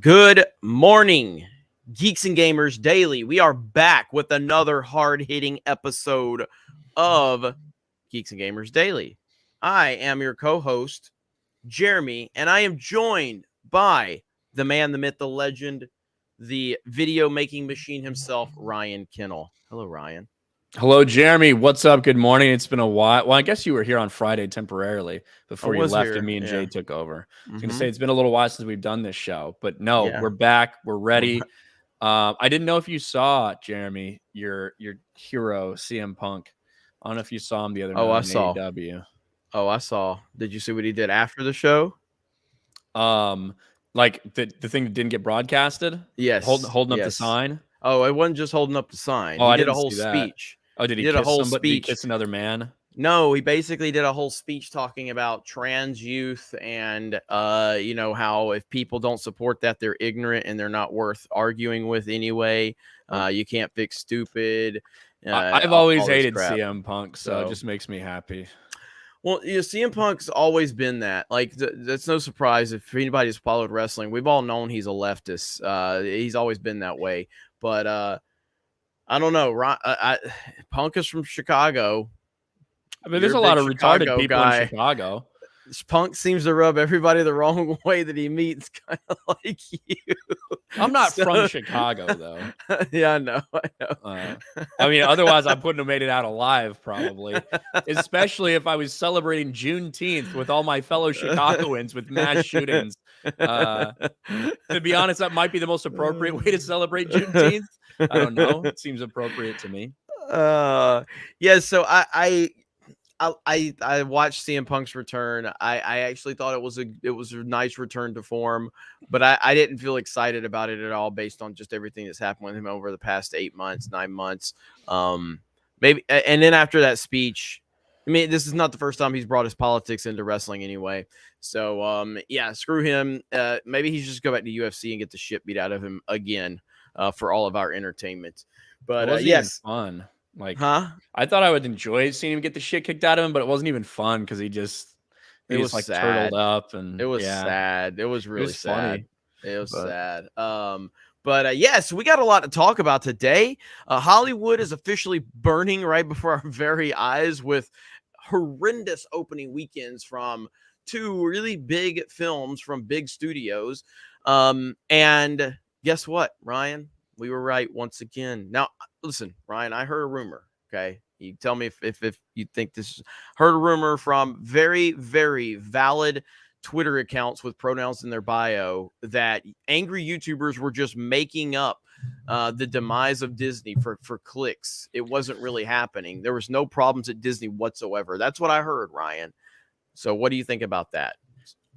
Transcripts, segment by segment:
Good morning, Geeks and Gamers Daily. We are back with another hard-hitting episode of Geeks and Gamers Daily. I am your co-host, Jeremy, and I am joined by the man, the myth, the legend, the video-making machine himself, Ryan Kennel. Hello, Ryan. Hello, Jeremy. What's up? Good morning. It's been a while. Well, I guess you were here on Friday temporarily before you left here. and me and Jay took over. I was going to Mhm. say it's been a little while since we've done this show, but no, Yeah. we're back. We're ready. I didn't know if you saw, Jeremy, your hero, CM Punk. I don't know if you saw him the other night on AEW. Oh, I saw. Did you see what he did after the show? Like the thing that didn't get broadcasted? Yes. Holding up the sign? Oh, it wasn't just holding up the sign. Oh, He I did a didn't whole see that. speech. Oh, did he did a kiss whole somebody? Did he speech. kiss another man? No, he basically did a whole speech talking about trans youth and, how if people don't support that, they're ignorant and they're not worth arguing with anyway. You can't fix stupid. I've always all this hated crap. CM Punk, so it just makes me happy. Well, CM Punk's always been that. Like, that's no surprise if anybody's followed wrestling. We've all known he's a leftist. He's always been that way. But I don't know. Punk is from Chicago. I mean, there's a lot of retarded people in Chicago. Punk seems to rub everybody the wrong way that he meets, kind of like you. I'm not from Chicago, though. Yeah, I know. I mean, otherwise, I wouldn't have made it out alive, probably. Especially if I was celebrating Juneteenth with all my fellow Chicagoans with mass shootings. To be honest, that might be the most appropriate way to celebrate Juneteenth. I don't know. It seems appropriate to me. Yeah, so I watched CM Punk's return. I actually thought it was a nice return to form, but I didn't feel excited about it at all based on just everything that's happened with him over the past 9 months. Maybe, and then after that speech, I mean, this is not the first time he's brought his politics into wrestling anyway. So yeah, screw him. Maybe he should just go back to UFC and get the shit beat out of him again for all of our entertainment. But yes, fun. Like, I thought I would enjoy seeing him get the shit kicked out of him, but it wasn't even fun because he was like sad. turtled up, and it was sad. It was really sad. Funny. It was sad. But yes, we got a lot to talk about today. Hollywood is officially burning right before our very eyes with horrendous opening weekends from two really big films from big studios. And guess what, Ryan? We were right once again. Now, listen, Ryan, I heard a rumor. Okay. You tell me if you think this heard a rumor from very, very valid Twitter accounts with pronouns in their bio that angry YouTubers were just making up the demise of Disney for clicks. It wasn't really happening. There was no problems at Disney whatsoever. That's what I heard, Ryan. So what do you think about that?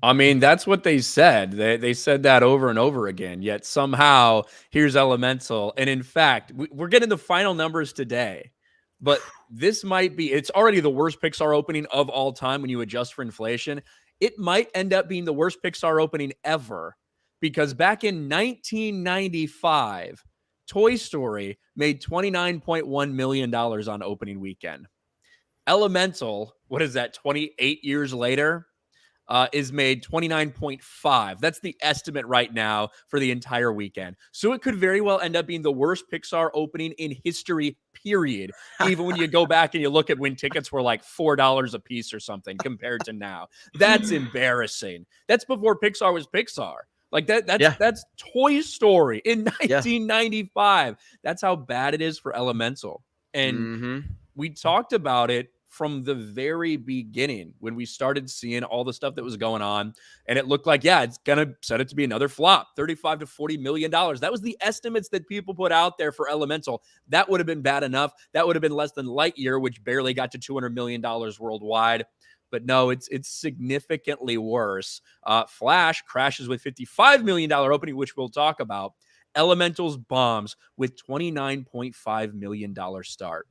I mean, that's what they said. They said that over and over again, yet somehow here's Elemental. And in fact, we're getting the final numbers today, but this might be, it's already the worst Pixar opening of all time when you adjust for inflation. It might end up being the worst Pixar opening ever because back in 1995, Toy Story made $29.1 million on opening weekend. Elemental, what is that, 28 years later? Is made 29.5. That's the estimate right now for the entire weekend. So it could very well end up being the worst Pixar opening in history, period. Even when you go back and you look at when tickets were like $4 a piece or something compared to now. That's embarrassing. That's before Pixar was Pixar. Like that's Toy Story in 1995. That's how bad it is for Elemental. And we talked about it from the very beginning when we started seeing all the stuff that was going on, and it looked like, it's going to set it to be another flop, $35 to $40 million. That was the estimates that people put out there for Elemental. That would have been bad enough. That would have been less than Lightyear, which barely got to $200 million worldwide. But no, it's significantly worse. Flash crashes with $55 million opening, which we'll talk about. Elemental's bombs with $29.5 million start.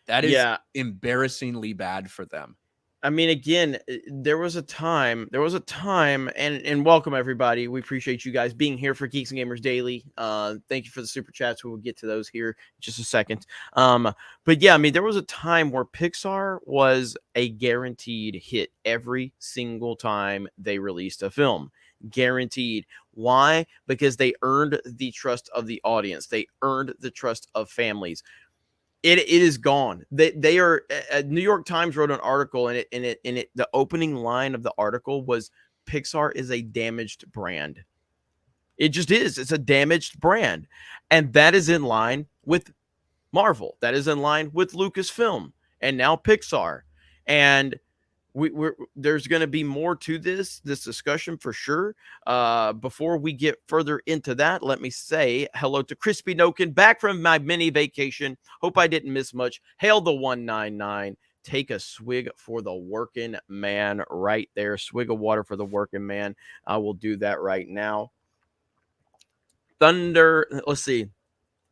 That is embarrassingly bad for them. I mean, again, there was a time, and welcome everybody. We appreciate you guys being here for Geeks and Gamers Daily. Thank you for the super chats. We will get to those here in just a second. But yeah, I mean, there was a time where Pixar was a guaranteed hit every single time they released a film. guaranteed. Why? Because they earned the trust of the audience. They earned the trust of families. It is gone. They are. New York Times wrote an article, and the opening line of the article was, "Pixar is a damaged brand." It just is. It's a damaged brand, and that is in line with Marvel. That is in line with Lucasfilm, and now Pixar. And there's going to be more to this discussion for sure. Before we get further into that, let me say hello to Crispy Nokin, back from my mini vacation. Hope I didn't miss much. Hail the 199. Take a swig for the working man right there. Swig of water for the working man. I will do that right now. Let's see.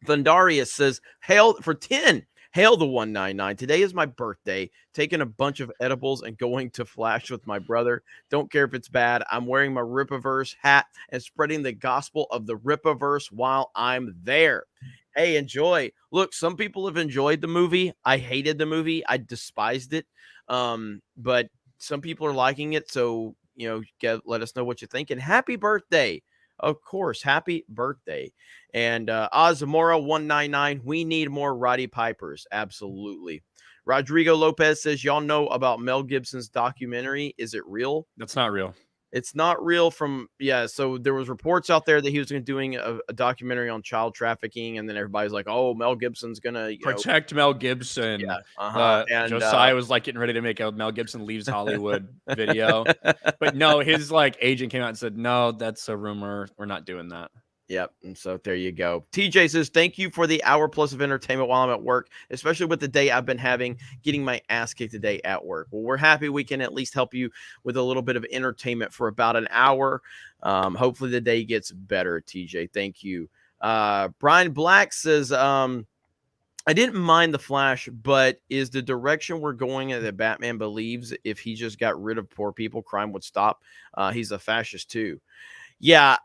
Thundarius says, hail for 10. Hail the 199. Today is my birthday. Taking a bunch of edibles and going to Flash with my brother. Don't care if it's bad. I'm wearing my Ripaverse hat and spreading the gospel of the Ripaverse while I'm there. Hey, enjoy. Look, some people have enjoyed the movie. I hated the movie. I despised it. But some people are liking it. So, let us know what you think. And happy birthday. Of course, happy birthday. And Ozamora 199, we need more Roddy Pipers. Absolutely. Rodrigo Lopez says, y'all know about Mel Gibson's documentary. Is it real? That's not real. It's not real so there was reports out there that he was doing a documentary on child trafficking, and then everybody's like, oh, Mel Gibson's gonna protect Mel Gibson. Yeah. And Josiah was like getting ready to make a Mel Gibson leaves Hollywood video. But no, his agent came out and said, no, that's a rumor. We're not doing that. Yep. And so there you go. TJ says, thank you for the hour plus of entertainment while I'm at work, especially with the day I've been getting my ass kicked today at work. Well, we're happy we can at least help you with a little bit of entertainment for about an hour. Hopefully the day gets better, TJ. Thank you. Brian Black says, I didn't mind the Flash, but is the direction we're going that Batman believes if he just got rid of poor people, crime would stop? He's a fascist too. Yeah,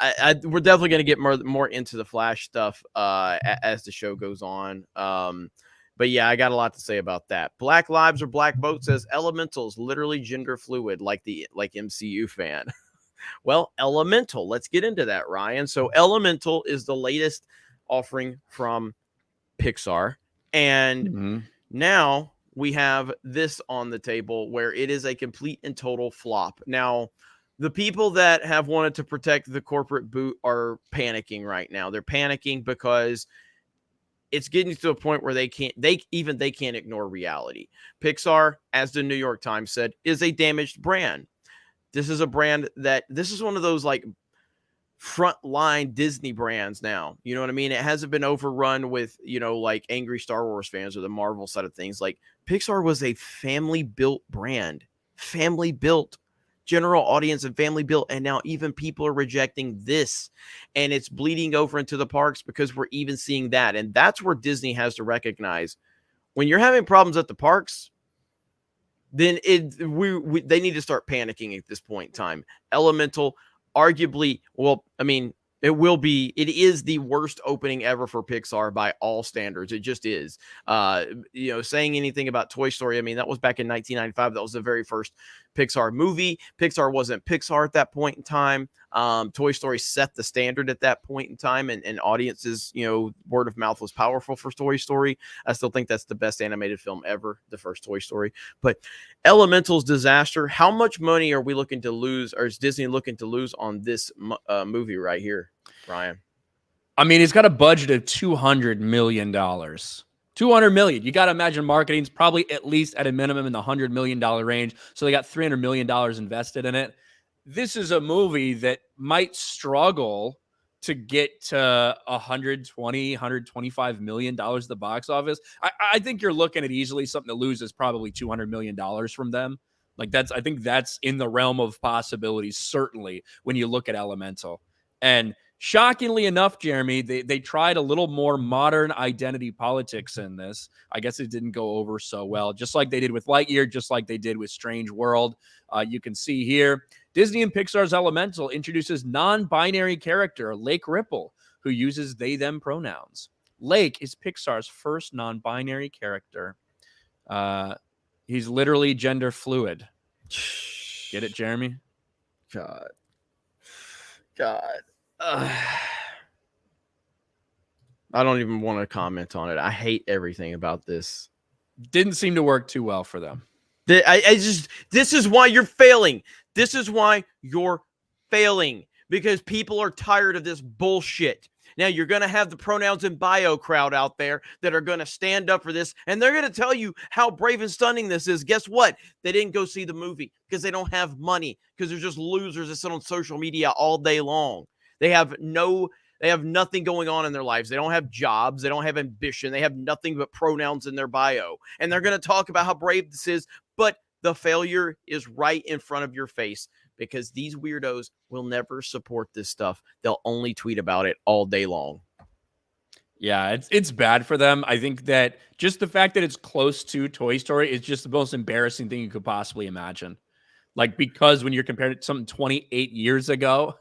we're definitely going to get more into the Flash stuff as the show goes on. But yeah, I got a lot to say about that. Black Lives or Black Vote says Elemental's literally gender fluid, like MCU fan. Well, Elemental, let's get into that, Ryan. So Elemental is the latest offering from Pixar, and now we have this on the table where it is a complete and total flop. Now, the people that have wanted to protect the corporate boot are panicking right now. They're panicking because it's getting to a point where they can't ignore reality. Pixar, as the New York Times said, is a damaged brand. This is a brand this is one of those frontline Disney brands now. You know what I mean? It hasn't been overrun with, angry Star Wars fans or the Marvel side of things. Pixar was a family built brand, family built, general audience and family built, and now even people are rejecting this, and it's bleeding over into the parks because we're even seeing that. And that's where Disney has to recognize, when you're having problems at the parks, then they need to start panicking at this point in time. Elemental, arguably, it is the worst opening ever for Pixar by all standards. It just is. Saying anything about Toy Story, that was back in 1995. That was the very first Pixar movie. Pixar wasn't Pixar at that point in time. Toy Story set the standard at that point in time, and audiences, word of mouth was powerful for Toy Story. I still think that's the best animated film ever, the first Toy Story. But Elemental's disaster, how much money are we looking to lose, or is Disney looking to lose on this movie right here, Ryan? It's got a budget of $200 million. $200 million. You got to imagine marketing's probably at least at a minimum in the $100 million range. So they got $300 million invested in it. This is a movie that might struggle to get to $120, $125 million at the box office. I think you're looking at easily something that loses probably $200 million from them. I think that's in the realm of possibilities, certainly, when you look at Elemental. And shockingly enough, Jeremy, they tried a little more modern identity politics in this. I guess it didn't go over so well, just like they did with Lightyear, just like they did with Strange World. You can see here, Disney and Pixar's Elemental introduces non-binary character Lake Ripple, who uses they/them pronouns. Lake is Pixar's first non-binary character. He's literally gender fluid. Get it, Jeremy? God. God. I don't even want to comment on it. I hate everything about this. Didn't seem to work too well for them. This is why you're failing. This is why you're failing, because people are tired of this bullshit. Now, you're going to have the pronouns and bio crowd out there that are going to stand up for this, and they're going to tell you how brave and stunning this is. Guess what? They didn't go see the movie because they don't have money, because they're just losers that sit on social media all day long. They have nothing going on in their lives. They don't have jobs. They don't have ambition. They have nothing but pronouns in their bio. And they're going to talk about how brave this is, but the failure is right in front of your face, because these weirdos will never support this stuff. They'll only tweet about it all day long. Yeah, it's bad for them. I think that just the fact that it's close to Toy Story is just the most embarrassing thing you could possibly imagine. Like, because when you're comparing it to something 28 years ago,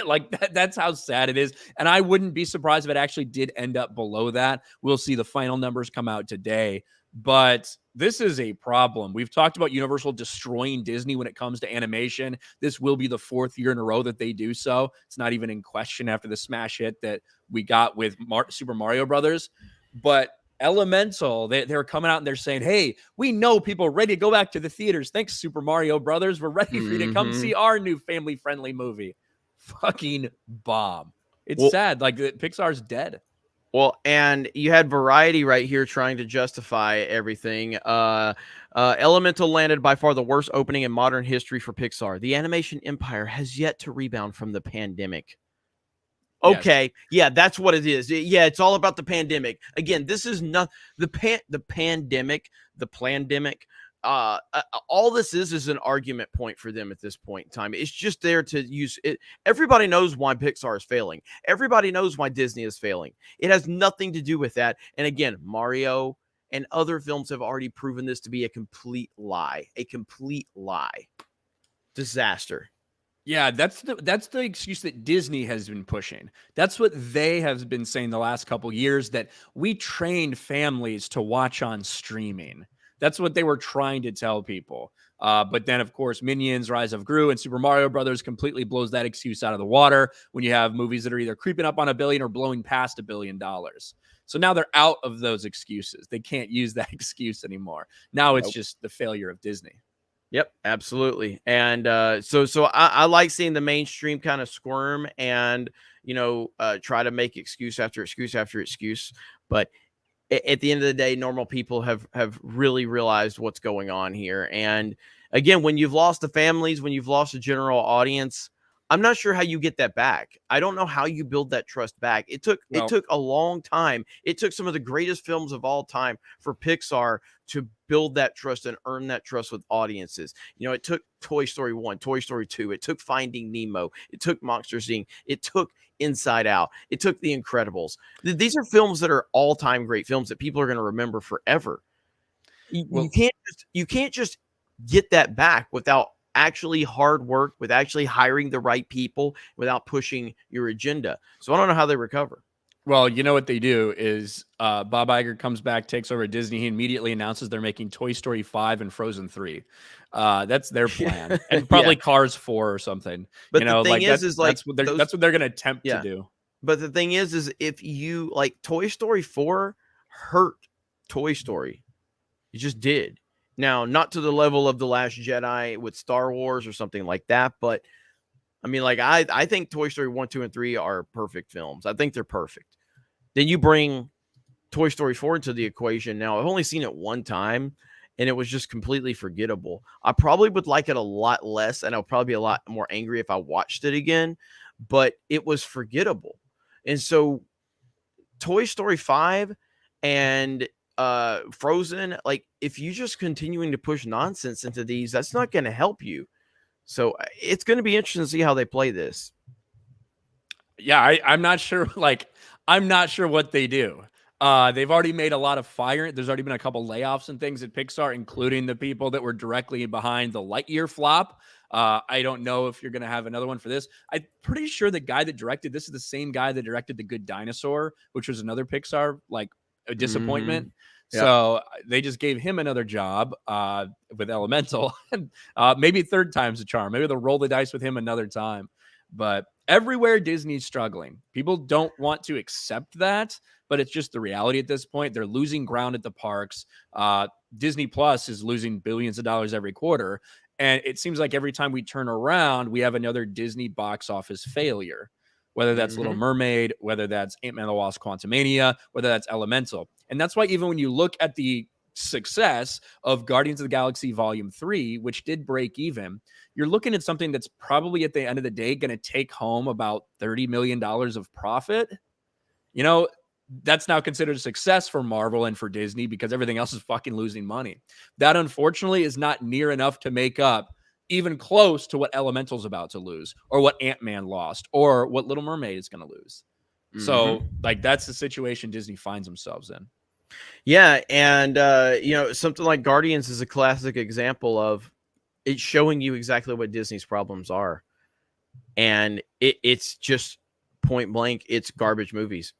like that's how sad it is. And I wouldn't be surprised if it actually did end up below that. We'll see the final numbers come out today. But this is a problem. We've talked about Universal destroying Disney when it comes to animation. This will be the 4th year in a row that they do so. It's not even in question after the smash hit that we got with Super Mario Brothers. But Elemental, they're coming out and they're saying, hey, we know people are ready to go back to the theaters. Thanks, Super Mario Brothers. We're ready for you to come see our new family-friendly movie. Fucking bomb. It's sad. Like, Pixar's dead. Well, and you had Variety right here trying to justify everything. Elemental landed by far the worst opening in modern history for Pixar. The animation empire has yet to rebound from the pandemic. Okay, yes. Yeah, that's what it is. Yeah, it's all about the pandemic. Again, this is not the pandemic, the plandemic. All this is an argument point for them at this point in time. It's just there to use it. Everybody knows why Pixar is failing. Everybody knows why Disney is failing. It has nothing to do with that. And again, Mario and other films have already proven this to be a complete lie. A complete lie. Disaster. Yeah, that's the excuse that Disney has been pushing. That's what they have been saying the last couple years, that we trained families to watch on streaming. That's what they were trying to tell people. But then, of course, Minions, Rise of Gru, and Super Mario Brothers completely blows that excuse out of the water when you have movies that are either creeping up on $1 billion or blowing past $1 billion. So now they're out of those excuses. They can't use that excuse anymore. Now it's just the failure of Disney. Yep, absolutely. And so I like seeing the mainstream kind of squirm and, try to make excuse after excuse after excuse. But at the end of the day, normal people have really realized what's going on here. And again, when you've lost the families, when you've lost the general audience, I'm not sure how you get that back. I don't know how you build that trust back. It took a long time. It took some of the greatest films of all time for Pixar to build that trust and earn that trust with audiences. It took Toy Story 1, Toy Story 2. It took Finding Nemo. It took Monsters, Inc. It took Inside Out. It took The Incredibles. These are films that are all-time great films that people are going to remember forever. You can't just get that back without actually hard work, with actually hiring the right people, without pushing your agenda. So I don't know how they recover. Well, you know what they do is Bob Iger comes back, takes over Disney. He immediately announces they're making Toy Story 5 and Frozen 3. That's their plan. And probably Cars 4 or something. But the thing that's what they're going to attempt to do. But the thing is if you Toy Story 4 hurt Toy Story. It just did. Now, not to the level of The Last Jedi with Star Wars or something like that, but I mean, I think Toy Story 1, 2, and 3 are perfect films. I think they're perfect. Then you bring Toy Story 4 into the equation. Now, I've only seen it one time, and it was just completely forgettable. I probably would like it a lot less, and I'll probably be a lot more angry if I watched it again, but it was forgettable. And so Toy Story 5 and Frozen, if you just continuing to push nonsense into these, that's not going to help you. So it's going to be interesting to see how they play this. Yeah, I'm not sure. I'm not sure what they do. They've already made a lot of fire. There's already been a couple layoffs and things at Pixar, including the people that were directly behind the Lightyear flop. I don't know if you're going to have another one for this. I'm pretty sure the guy that directed this is the same guy that directed The Good Dinosaur, which was another Pixar a disappointment. Mm-hmm. Yep. So they just gave him another job with Elemental. Maybe third time's a charm. Maybe they'll roll the dice with him another time. But everywhere Disney's struggling. People don't want to accept that, but it's just the reality at this point. They're losing ground at the parks. Disney Plus is losing billions of dollars every quarter. And it seems like every time we turn around, we have another Disney box office failure, whether that's Little Mermaid, whether that's Ant-Man and the Wasp Quantumania, whether that's Elemental. And that's why even when you look at the success of Guardians of the Galaxy Volume 3, which did break even, you're looking at something that's probably at the end of the day going to take home about $30 million of profit. You know, that's now considered a success for Marvel and for Disney because everything else is fucking losing money. That, unfortunately, is not near enough to make up even close to what Elemental's about to lose or what Ant-Man lost or what Little Mermaid is going to lose. So, like, that's the situation Disney finds themselves in. Yeah, and something like Guardians is a classic example of it's showing you exactly what Disney's problems are, and it's just point blank, it's garbage movies.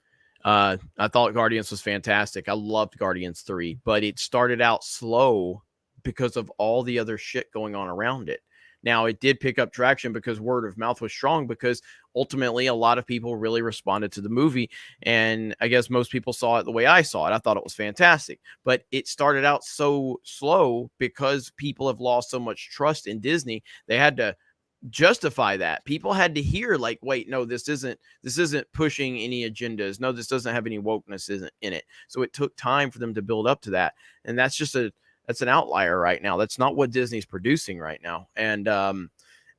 I thought Guardians was fantastic. I loved Guardians 3, but it started out slow because of all the other shit going on around it. Now, it did pick up traction because word of mouth was strong because ultimately a lot of people really responded to the movie. And I guess most people saw it the way I saw it. I thought it was fantastic, but it started out so slow because people have lost so much trust in Disney. They had to justify that. People had to hear like, wait, no, this isn't pushing any agendas. No, this doesn't have any wokeness isn't in it. So it took time for them to build up to that. And that's an outlier right now. That's not what Disney's producing right now. And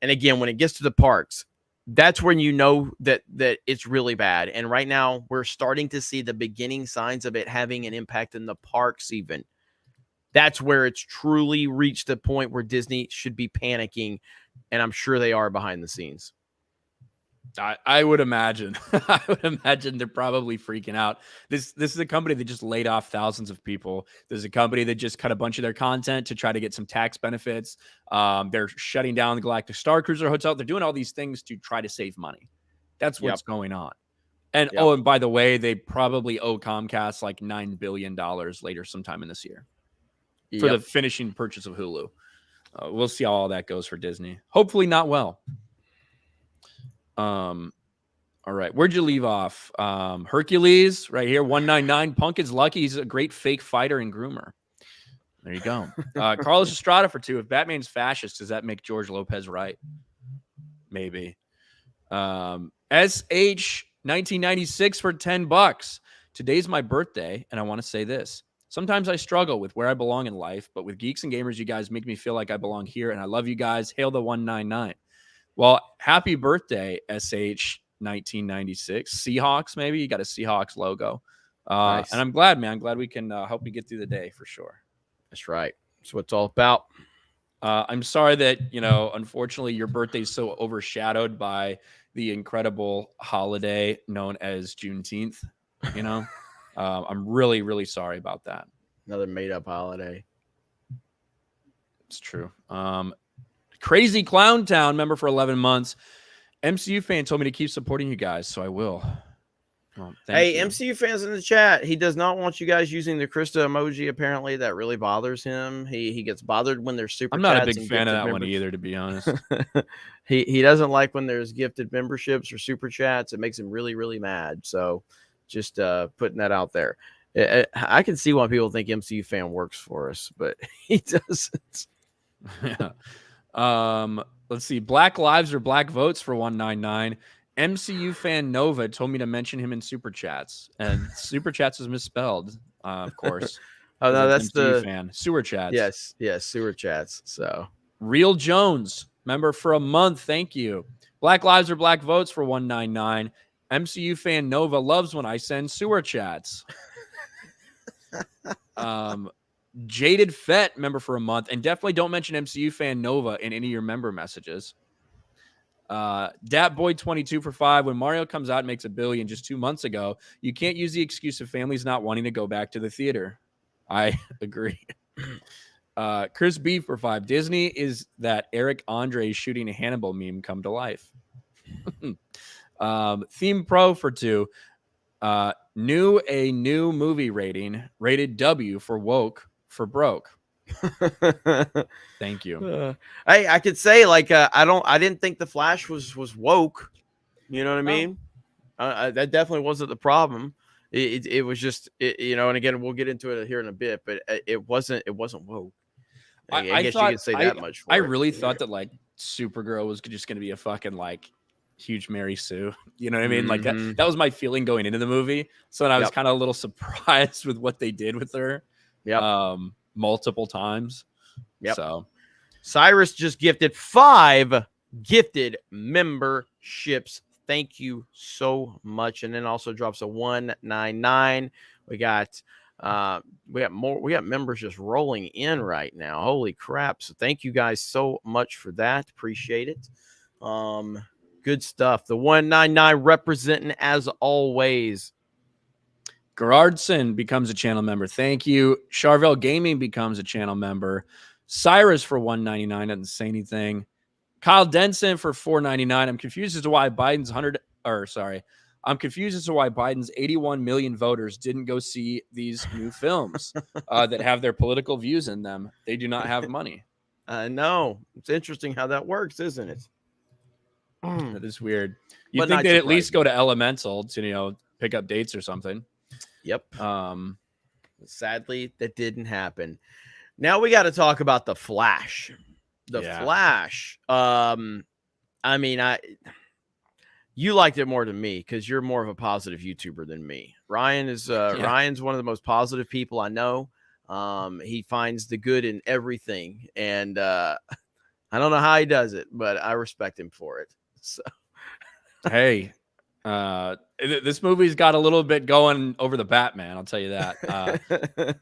again, when it gets to the parks, that's when you know that it's really bad. And right now we're starting to see the beginning signs of it having an impact in the parks even. That's where it's truly reached the point where Disney should be panicking, and I'm sure they are behind the scenes. I would imagine. I would imagine they're probably freaking out. This is a company that just laid off thousands of people. There's a company that just cut a bunch of their content to try to get some tax benefits. They're shutting down the Galactic Star Cruiser Hotel. They're doing all these things to try to save money. That's what's going on. And oh, and by the way, they probably owe Comcast like $9 billion later sometime in this year for the finishing purchase of Hulu. We'll see how all that goes for Disney. Hopefully not well. All right. Where'd you leave off? Hercules right here. 199. Punk is lucky. He's a great fake fighter and groomer. There you go. Carlos Estrada for 2. If Batman's fascist, does that make George Lopez right? Maybe. SH 1996 for $10. Today's my birthday, and I want to say this. Sometimes I struggle with where I belong in life, but with Geeks and Gamers, you guys make me feel like I belong here, and I love you guys. Hail the 199. Well, happy birthday, SH 1996. Seahawks, maybe? You got a Seahawks logo. Nice. And I'm glad, man. I'm glad we can help you get through the day for sure. That's right. That's what it's all about. I'm sorry that, unfortunately, your birthday is so overshadowed by the incredible holiday known as Juneteenth. I'm really, really sorry about that. Another made-up holiday. It's true. Crazy Clown Town member for 11 months. MCU fan told me to keep supporting you guys, so I will. Well, hey, you. MCU fans in the chat, he does not want you guys using the Krista emoji. Apparently, that really bothers him. He gets bothered when there's super. I'm not a big fan of that one either, to be honest. he doesn't like when there's gifted memberships or super chats. It makes him really, really mad. So, just putting that out there. I can see why people think MCU fan works for us, but he doesn't. Yeah. Let's see. Black Lives or Black Votes for 199. MCU fan Nova told me to mention him in Super Chats, and Super Chats was misspelled, of course. Oh no, that's MCU the fan. Sewer Chats. Yes, Sewer Chats. So Real Jones, member for a month. Thank you. Black Lives or Black Votes for 199. MCU fan Nova loves when I send Sewer Chats. Jaded Fett, member for a month, and definitely don't mention MCU fan Nova in any of your member messages. Dat Boy 22 for 5. When Mario comes out and makes $1 billion just 2 months ago, you can't use the excuse of families not wanting to go back to the theater. I agree. Chris B for 5. Disney is that Eric Andre shooting a Hannibal meme come to life. Theme Pro for 2. New movie rating, rated W for woke for broke. Thank you. I could say like I didn't think the Flash was woke. You know what I No. mean? That definitely wasn't the problem. It was just you know, and again we'll get into it here in a bit, but it wasn't woke. I I guess you thought could say that much I for it. really thought that like Supergirl was just going to be a fucking like huge Mary Sue. You know what I mean? Like Mm-hmm. that was my feeling going into the movie. So then I was Yep. kind of a little surprised with what they did with her Yep. multiple times. Yep. So Cyrus just gifted 5 gifted memberships. Thank you so much. And then also drops a 199. We got more. We got members just rolling in right now. Holy crap. So thank you guys so much for that. Appreciate it. Good stuff. The 199 representing as always. Gerardson becomes a channel member. Thank you. Charvel Gaming becomes a channel member. Cyrus for $199 doesn't say anything. Kyle Denson for $4.99. I'm confused as to why Biden's I'm confused as to why Biden's 81 million voters didn't go see these new films that have their political views in them. They do not have money. No, it's interesting how that works, isn't it? That is weird. You'd But think not they'd at least surprising. go to Elemental to pick up dates or something. Yep. Sadly, that didn't happen. Now we got to talk about the Flash. The Flash. I mean, you liked it more than me because you're more of a positive YouTuber than me. Ryan's one of the most positive people I know. He finds the good in everything, and I don't know how he does it, but I respect him for it. So. Hey, this movie's got a little bit going over the Batman, I'll tell you that.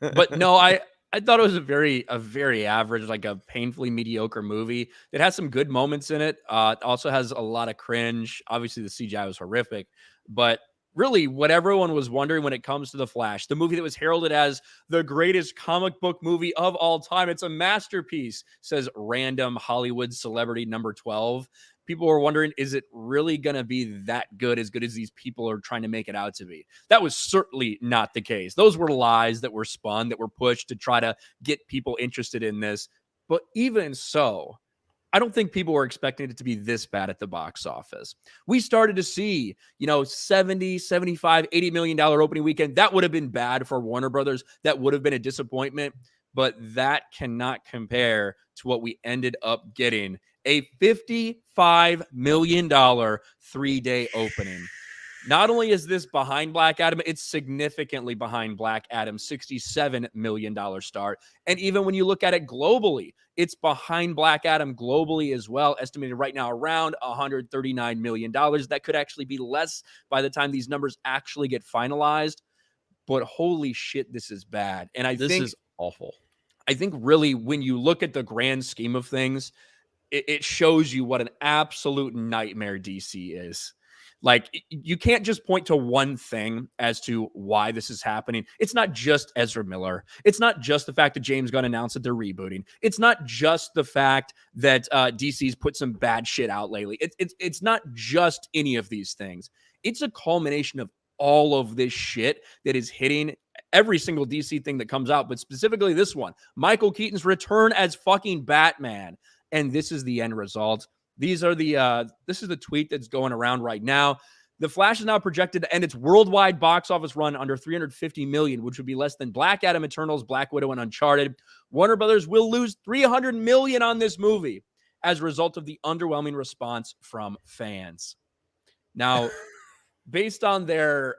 But no, I thought it was a very average, like a painfully mediocre movie. It has some good moments in it. It also has a lot of cringe. Obviously, the CGI was horrific, but really what everyone was wondering when it comes to The Flash, the movie that was heralded as the greatest comic book movie of all time. It's a masterpiece, says random Hollywood celebrity number 12. People were wondering, is it really going to be that good as these people are trying to make it out to be? That was certainly not the case. Those were lies that were spun, that were pushed to try to get people interested in this. But even so, I don't think people were expecting it to be this bad at the box office. We started to see, 70, 75, $80 million opening weekend. That would have been bad for Warner Brothers. That would have been a disappointment. But that cannot compare to what we ended up getting. A $55 million 3-day opening. Not only is this behind Black Adam, it's significantly behind Black Adam's $67 million start. And even when you look at it globally, it's behind Black Adam globally as well, estimated right now around $139 million. That could actually be less by the time these numbers actually get finalized. But holy shit, this is bad. And I think this is awful. I think really when you look at the grand scheme of things, it shows you what an absolute nightmare DC is. Like, you can't just point to one thing as to why this is happening. It's not just Ezra Miller. It's not just the fact that James Gunn announced that they're rebooting. It's not just the fact that DC's put some bad shit out lately. It's not just any of these things. It's a culmination of all of this shit that is hitting every single DC thing that comes out, but specifically this one. Michael Keaton's return as fucking Batman. And this is the end result. This is the tweet that's going around right now. The Flash is now projected to end its worldwide box office run under $350 million, which would be less than Black Adam, Eternals, Black Widow, and Uncharted. Warner Brothers will lose $300 million on this movie as a result of the underwhelming response from fans. Now, based on the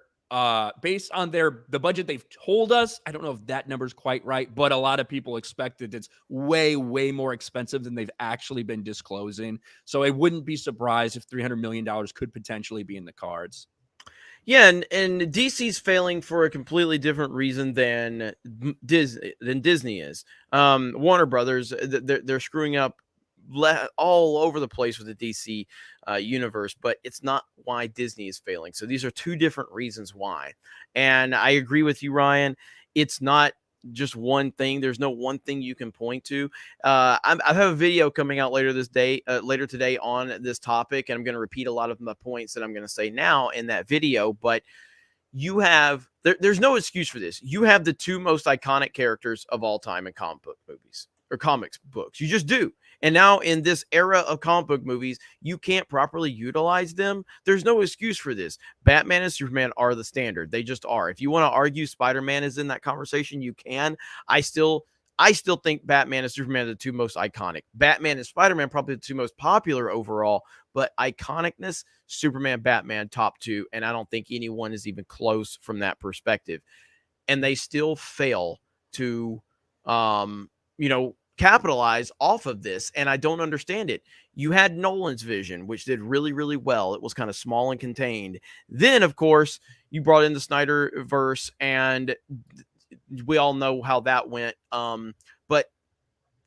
budget they've told us, I don't know if that number's quite right, but a lot of people expected it's way, way more expensive than they've actually been disclosing. So I wouldn't be surprised if $300 million could potentially be in the cards. Yeah, and DC's failing for a completely different reason than Disney is. Warner Brothers, they're screwing up all over the place with the DC universe, but it's not why Disney is failing. So these are two different reasons why. And I agree with you, Ryan. It's not just one thing. There's no one thing you can point to. I have a video coming out later today on this topic, and I'm going to repeat a lot of the points that I'm going to say now in that video. But you have there's no excuse for this. You have the two most iconic characters of all time in comic book movies or comics books. You just do. And now in this era of comic book movies, you can't properly utilize them. There's no excuse for this. Batman and Superman are the standard. They just are. If you want to argue Spider-Man is in that conversation, you can. I still think Batman and Superman are the two most iconic. Batman and Spider-Man probably the two most popular overall, but iconicness, Superman, Batman, top two, and I don't think anyone is even close from that perspective. And they still fail to, capitalize off of this, and I don't understand it. You had Nolan's vision, which did really, really well. It was kind of small and contained. Then, of course, you brought in the Snyderverse, and we all know how that went. But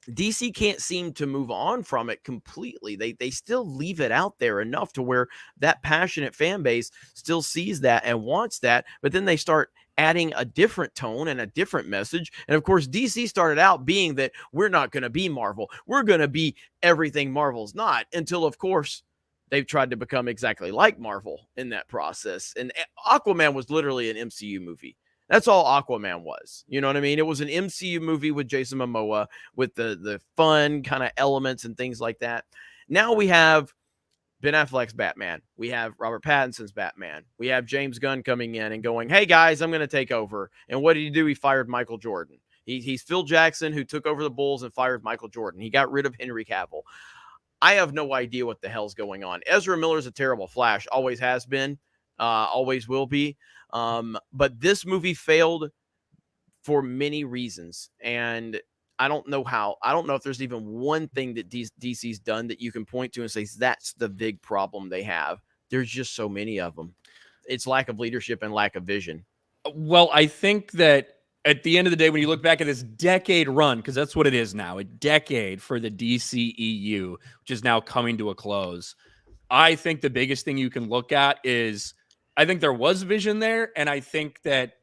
DC can't seem to move on from it completely. They still leave it out there enough to where that passionate fan base still sees that and wants that, but then they start adding a different tone and a different message. And of course, DC started out being that we're not going to be Marvel. We're going to be everything Marvel's not, until, of course, they've tried to become exactly like Marvel in that process. And Aquaman was literally an MCU movie. That's all Aquaman was. You know what I mean? It was an MCU movie with Jason Momoa with the fun kind of elements and things like that. Now we have Ben Affleck's Batman. We have Robert Pattinson's Batman. We have James Gunn coming in and going, hey, guys, I'm going to take over. And what did he do? He fired Michael Jordan. He's Phil Jackson, who took over the Bulls and fired Michael Jordan. He got rid of Henry Cavill. I have no idea what the hell's going on. Ezra Miller's a terrible Flash. Always has been. Always will be. But this movie failed for many reasons, and I don't know how. I don't know if there's even one thing that DC's done that you can point to and say that's the big problem they have. There's just so many of them. It's lack of leadership and lack of vision. Well, I think that at the end of the day, when you look back at this decade run, because that's what it is now, a decade for the DCEU, which is now coming to a close, I think the biggest thing you can look at is I think there was vision there, and I think that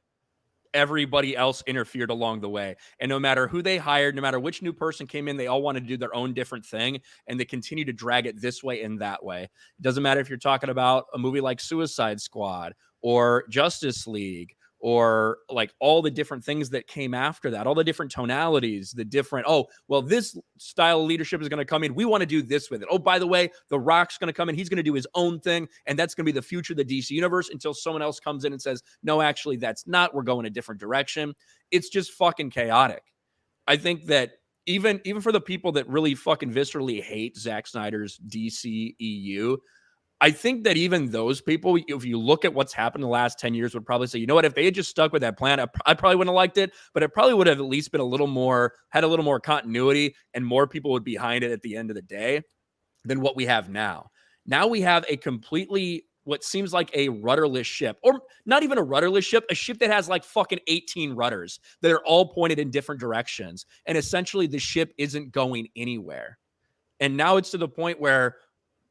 everybody else interfered along the way. And no matter who they hired, no matter which new person came in, they all wanted to do their own different thing, and they continue to drag it this way and that way. It doesn't matter if you're talking about a movie like Suicide Squad or Justice League or like all the different things that came after that, all the different tonalities, the different, oh, well, this style of leadership is going to come in. We want to do this with it. Oh, by the way, The Rock's going to come in. He's going to do his own thing. And that's going to be the future of the DC universe until someone else comes in and says, no, actually, that's not. We're going a different direction. It's just fucking chaotic. I think that even for the people that really fucking viscerally hate Zack Snyder's DCEU, I think that even those people, if you look at what's happened in the last 10 years, would probably say, you know what, if they had just stuck with that plan, I probably wouldn't have liked it, but it probably would have at least been had a little more continuity, and more people would be behind it at the end of the day than what we have now. Now we have a completely, what seems like a rudderless ship, or not even a rudderless ship, a ship that has like fucking 18 rudders that are all pointed in different directions. And essentially the ship isn't going anywhere. And now it's to the point where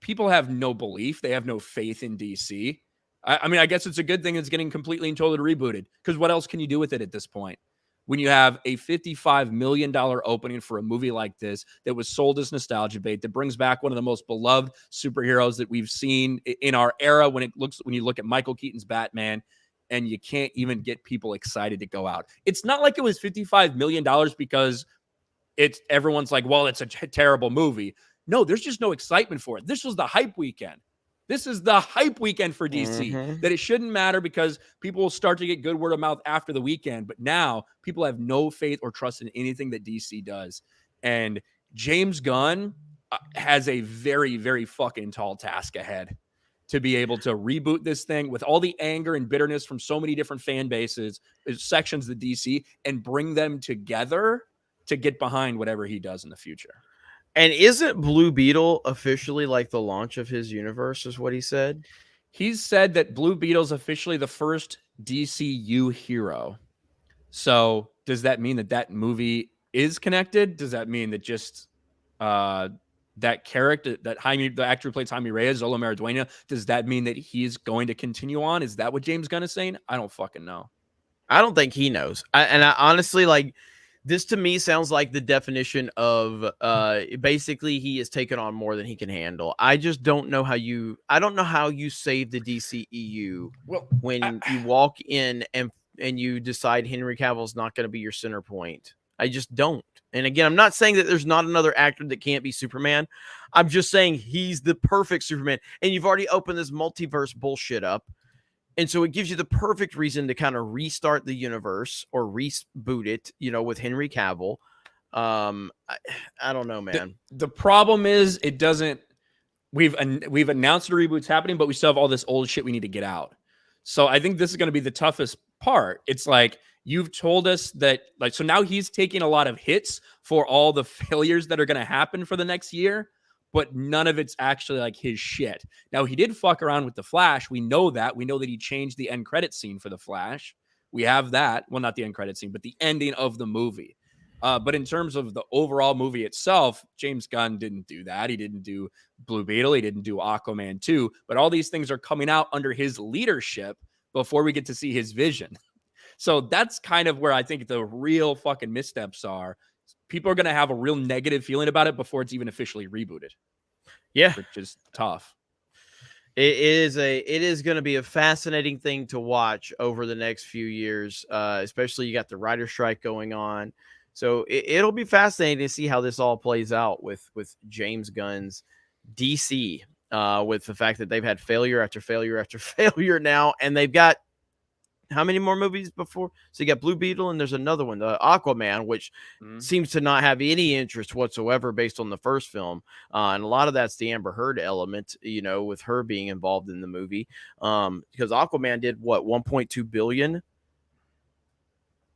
people have no belief. They have no faith in DC. I mean, I guess it's a good thing it's getting completely and totally rebooted, because what else can you do with it at this point? When you have a $55 million opening for a movie like this that was sold as nostalgia bait, that brings back one of the most beloved superheroes that we've seen in our era when you look at Michael Keaton's Batman, and you can't even get people excited to go out. It's not like it was $55 million because everyone's like, well, it's a terrible movie. No, there's just no excitement for it. This was the hype weekend. This is the hype weekend for DC, that it shouldn't matter because people will start to get good word of mouth after the weekend. But now people have no faith or trust in anything that DC does. And James Gunn has a very, very fucking tall task ahead to be able to reboot this thing with all the anger and bitterness from so many different fan bases, sections of the DC, and bring them together to get behind whatever he does in the future. And isn't Blue Beetle officially like the launch of his universe, is what he said? He's said that Blue Beetle's officially the first DCU hero. So does that mean that movie is connected? Does that mean that just that character, the actor who plays Jaime Reyes, Zola Maridueña, does that mean that he's going to continue on? Is that what James Gunn is saying? I don't fucking know. I don't think he knows. I honestly, like, this to me sounds like the definition of basically he has taken on more than he can handle. I just don't know how you save the DCEU when you walk in and you decide Henry Cavill's not going to be your center point. I just don't. And again, I'm not saying that there's not another actor that can't be Superman. I'm just saying he's the perfect Superman. And you've already opened this multiverse bullshit up. And so it gives you the perfect reason to kind of restart the universe or reboot it, with Henry Cavill. I don't know, man. The problem is it doesn't. We've announced the reboot's happening, but we still have all this old shit we need to get out. So I think this is going to be the toughest part. It's like you've told us that, like, so now he's taking a lot of hits for all the failures that are going to happen for the next year, but none of it's actually like his shit. Now, he did fuck around with the Flash. We know that. We know that he changed the end credit scene for the Flash. We have that. Well, not the end credit scene, but the ending of the movie. But in terms of the overall movie itself, James Gunn didn't do that. He didn't do Blue Beetle. He didn't do Aquaman 2. But all these things are coming out under his leadership before we get to see his vision. So that's kind of where I think the real fucking missteps are. People are going to have a real negative feeling about it before it's even officially rebooted. Yeah. Which is tough. It is going to be a fascinating thing to watch over the next few years, especially you got the writer strike going on. So it'll be fascinating to see how this all plays out with James Gunn's DC, with the fact that they've had failure after failure after failure now, and they've got how many more movies before? So you got Blue Beetle, and there's another one, Aquaman, which seems to not have any interest whatsoever based on the first film. And a lot of that's the Amber Heard element, with her being involved in the movie. Because Aquaman did what, 1.2 billion?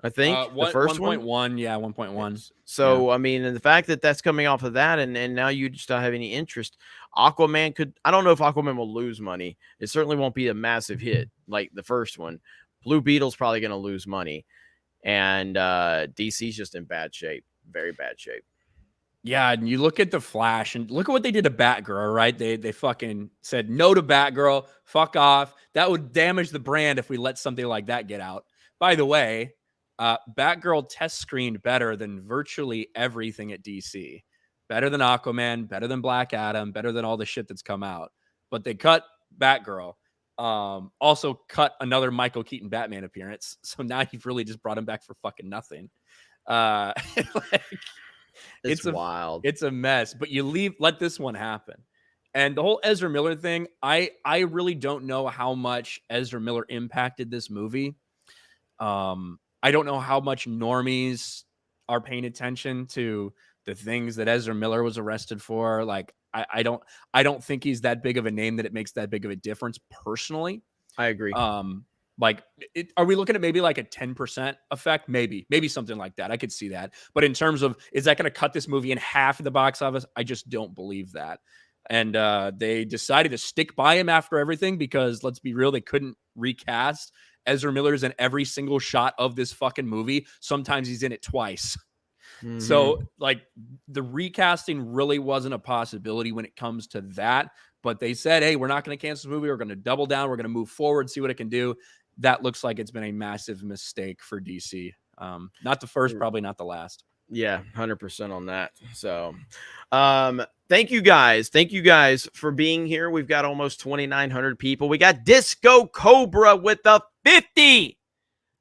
I think the first 1.1, yeah, 1.1. So yeah. I mean, and the fact that that's coming off of that, and now you just don't have any interest. Aquaman could. I don't know if Aquaman will lose money. It certainly won't be a massive hit like the first one. Blue Beetle's probably going to lose money, and DC's just in bad shape, very bad shape. Yeah, and you look at the Flash, and look at what they did to Batgirl, right? They fucking said no to Batgirl, fuck off. That would damage the brand if we let something like that get out. By the way, Batgirl test screened better than virtually everything at DC. Better than Aquaman, better than Black Adam, better than all the shit that's come out. But they cut Batgirl. Also cut another Michael Keaton Batman appearance. So now you've really just brought him back for fucking nothing. It's wild. It's a mess. But you let this one happen. And the whole Ezra Miller thing, I really don't know how much Ezra Miller impacted this movie. I don't know how much normies are paying attention to the things that Ezra Miller was arrested for. Like, I don't think he's that big of a name that it makes that big of a difference personally. I agree. Are we looking at maybe like a 10% effect? Maybe something like that. I could see that. But in terms of, is that going to cut this movie in half of the box office? I just don't believe that. And they decided to stick by him after everything because, let's be real, they couldn't recast. Ezra Miller's in every single shot of this fucking movie. Sometimes he's in it twice. Mm-hmm. So, like, the recasting really wasn't a possibility when it comes to that. But they said, hey, we're not going to cancel this movie. We're going to double down. We're going to move forward, see what it can do. That looks like it's been a massive mistake for DC. Not the first, probably not the last. Yeah, 100% on that. So, thank you guys. Thank you guys for being here. We've got almost 2,900 people. We got DdayCobra with the 50.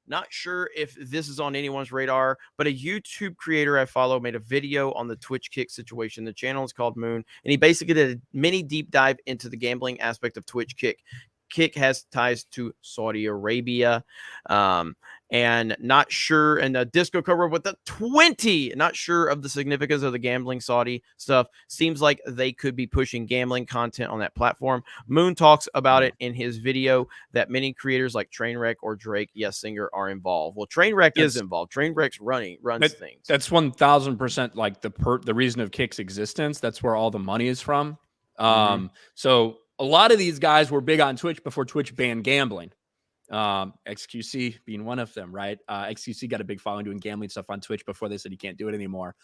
Not sure if this is on anyone's radar, but a YouTube creator I follow made a video on the Twitch Kick situation. The channel is called Moon, and he basically did a mini deep dive into the gambling aspect of Twitch Kick. Kick has ties to Saudi Arabia, and not sure. And DdayCobra with the 20, not sure of the significance of the gambling Saudi stuff. Seems like they could be pushing gambling content on that platform. Moon talks about it in his video that many creators like Trainwreck or Drake, yes, Singer, are involved. Well, Trainwreck is involved. Trainwreck's runs things. That's 1,000% like the reason of Kick's existence. That's where all the money is from. So a lot of these guys were big on Twitch before Twitch banned gambling. XQC being one of them, right? XQC got a big following doing gambling stuff on Twitch before they said he can't do it anymore.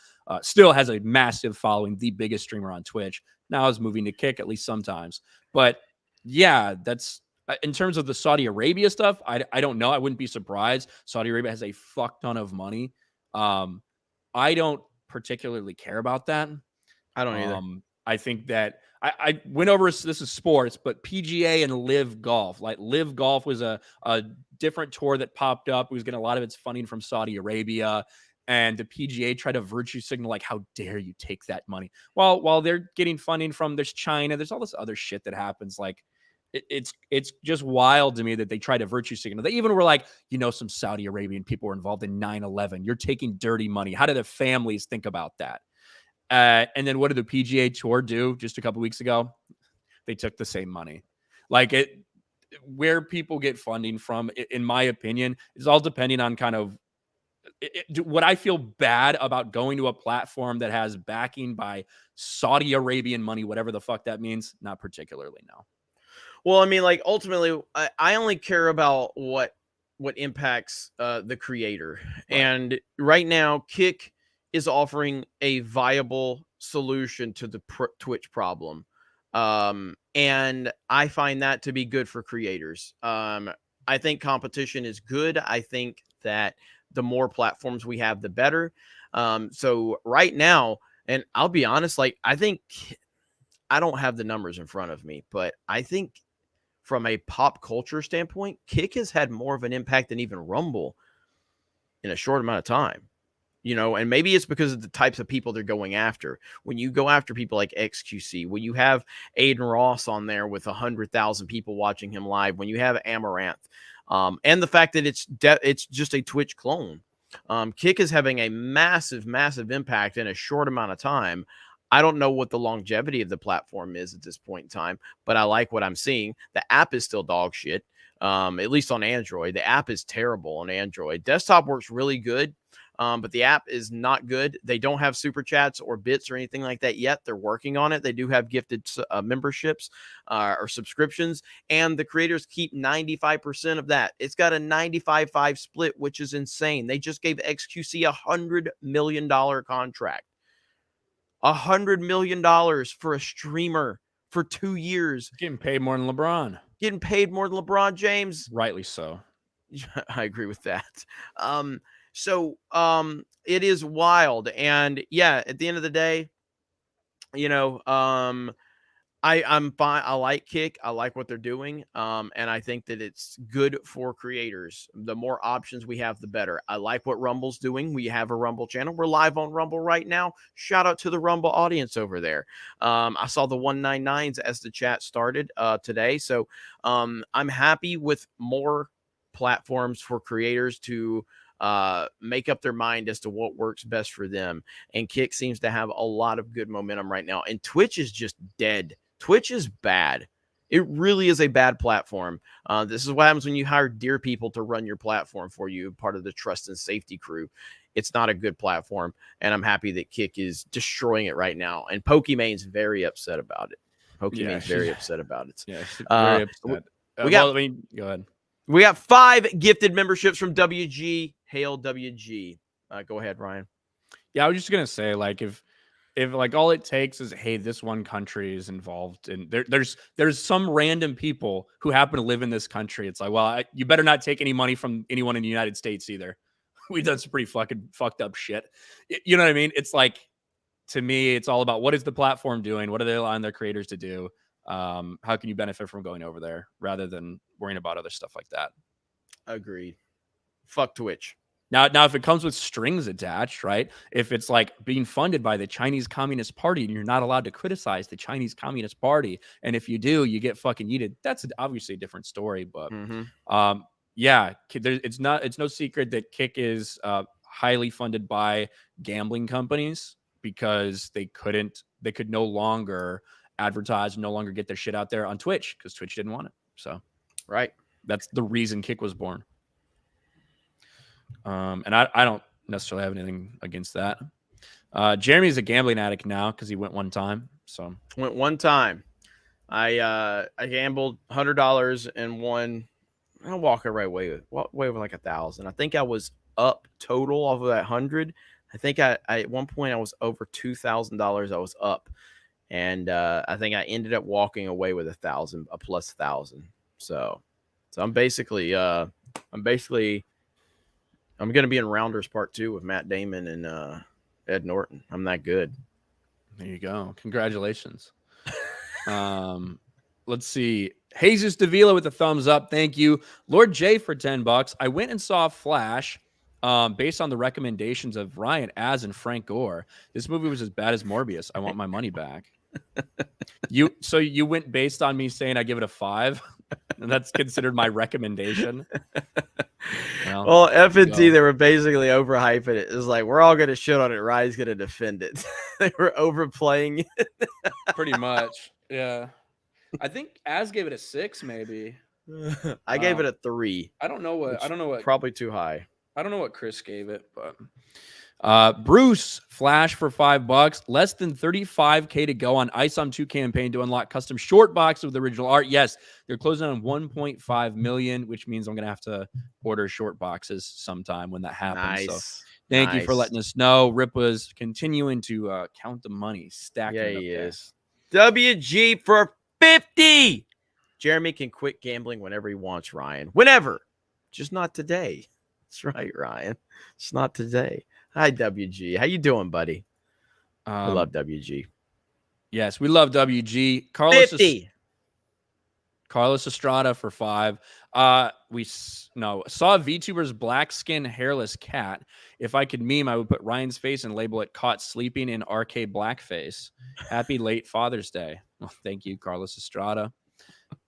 Still has a massive following, the biggest streamer on Twitch. Now is moving to Kick, at least sometimes. But yeah, that's in terms of the Saudi Arabia stuff. I don't know. I wouldn't be surprised. Saudi Arabia has a fuck ton of money. I don't particularly care about that. I don't either. I think that I went over, this is sports, but PGA and Live Golf. Like Live Golf was a different tour that popped up. It was getting a lot of its funding from Saudi Arabia. And the PGA tried to virtue signal, like, how dare you take that money? While they're getting funding from, there's China, there's all this other shit that happens. Like, it's just wild to me that they try to virtue signal. They even were like, some Saudi Arabian people were involved in 9/11. You're taking dirty money. How do the families think about that? And then what did the PGA Tour do just a couple weeks ago? They took the same money. Like, where people get funding from, in my opinion, is all depending on kind of would I feel bad about going to a platform that has backing by Saudi Arabian money, whatever the fuck that means? Not particularly, no. Well, I mean, like, ultimately, I only care about what impacts the creator. Right. And right now, Kick is offering a viable solution to the Twitch problem. And I find that to be good for creators. I think competition is good. I think that the more platforms we have, the better. So right now, and I'll be honest, like, I think, I don't have the numbers in front of me, but I think from a pop culture standpoint, Kick has had more of an impact than even Rumble in a short amount of time. And maybe it's because of the types of people they're going after. When you go after people like XQC, when you have Aiden Ross on there with 100,000 people watching him live, when you have Amaranth, and the fact that it's just a Twitch clone, Kick is having a massive, massive impact in a short amount of time. I don't know what the longevity of the platform is at this point in time, but I like what I'm seeing. The app is still dog shit, at least on Android. The app is terrible on Android. Desktop works really good, but the app is not good. They don't have super chats or bits or anything like that yet. They're working on it. They do have gifted memberships or subscriptions, and the creators keep 95% of that. It's got a 95-5 split, which is insane. They just gave XQC $100 million contract. $100 million for a streamer for 2 years. Getting paid more than LeBron. Getting paid more than LeBron James. Rightly so. I agree with that. So it is wild. And yeah, at the end of the day, I'm fine. I like Kick. I like what they're doing. And I think that it's good for creators. The more options we have, the better. I like what Rumble's doing. We have a Rumble channel. We're live on Rumble right now. Shout out to the Rumble audience over there. I saw the 199s as the chat started today. So I'm happy with more platforms for creators to make up their mind as to what works best for them. And Kick seems to have a lot of good momentum right now. And Twitch is just dead. Twitch is bad. It really is a bad platform. This is what happens when you hire dear people to run your platform for you, part of the trust and safety crew. It's not a good platform, and I'm happy that Kick is destroying it right now. And Pokemon's very upset about it. Pokemon's very upset about it. Yeah, very upset. Go ahead. We got 5 gifted memberships from WG. Hail WG. Go ahead, Ryan. Yeah, I was just gonna say, like, if like all it takes is, hey, this one country is involved, and there's some random people who happen to live in this country. It's like, well, you better not take any money from anyone in the United States either. We've done some pretty fucking fucked up shit. You know what I mean? It's like, to me, it's all about what is the platform doing? What are they allowing their creators to do? How can you benefit from going over there rather than worrying about other stuff like that? Agreed. Fuck Twitch. Now, if it comes with strings attached, right? If it's like being funded by the Chinese Communist Party and you're not allowed to criticize the Chinese Communist Party, and if you do, you get fucking yeeted. That's obviously a different story. But yeah, it's no secret that Kick is highly funded by gambling companies because they could no longer advertise, no longer get their shit out there on Twitch because Twitch didn't want it. So, right, that's the reason Kick was born. And I don't necessarily have anything against that. Jeremy's a gambling addict now because he went one time. So went one time. I gambled $100 and won. I'll walk it right way over like 1,000. I think I was up total off of that 100. I think I at one point I was over $2,000. I was up, and I think I ended up walking away with +1,000. So I'm basically I'm going to be in Rounders Part 2 with Matt Damon and Ed Norton. I'm that good. There you go. Congratulations. Let's see. Jesus Davila with a thumbs up. Thank you. Lord J for $10. I went and saw Flash based on the recommendations of Ryan Az and Frank Gore. This movie was as bad as Morbius. I want my money back. So you went based on me saying I give it a 5, and that's considered my recommendation. Well, F&T, they were basically overhyping it. It was like, we're all going to shit on it. Ryan's going to defend it. They were overplaying it. Pretty much. Yeah. I think Az gave it a 6, maybe. I gave it a 3. I don't know what. Probably too high. I don't know what Chris gave it, but Bruce Flash for $5. Less than 35K to go on ISOM 2 campaign to unlock custom short box with the original art. Yes, they're closing on 1.5 million, which means I'm gonna have to order short boxes sometime when that happens. Nice. So thank you for letting us know. Rip was continuing to count the money, stacking. Yeah, he is. WG for 50. Jeremy can quit gambling whenever he wants, Ryan. Whenever. Just not today. That's right, Ryan. It's not today. Hi, WG. How you doing, buddy? I love WG. Yes, we love WG. Carlos Estrada for 5. Saw VTuber's black skin hairless cat. If I could meme, I would put Ryan's face and label it caught sleeping in RK blackface. Happy late Father's Day. Well, thank you, Carlos Estrada.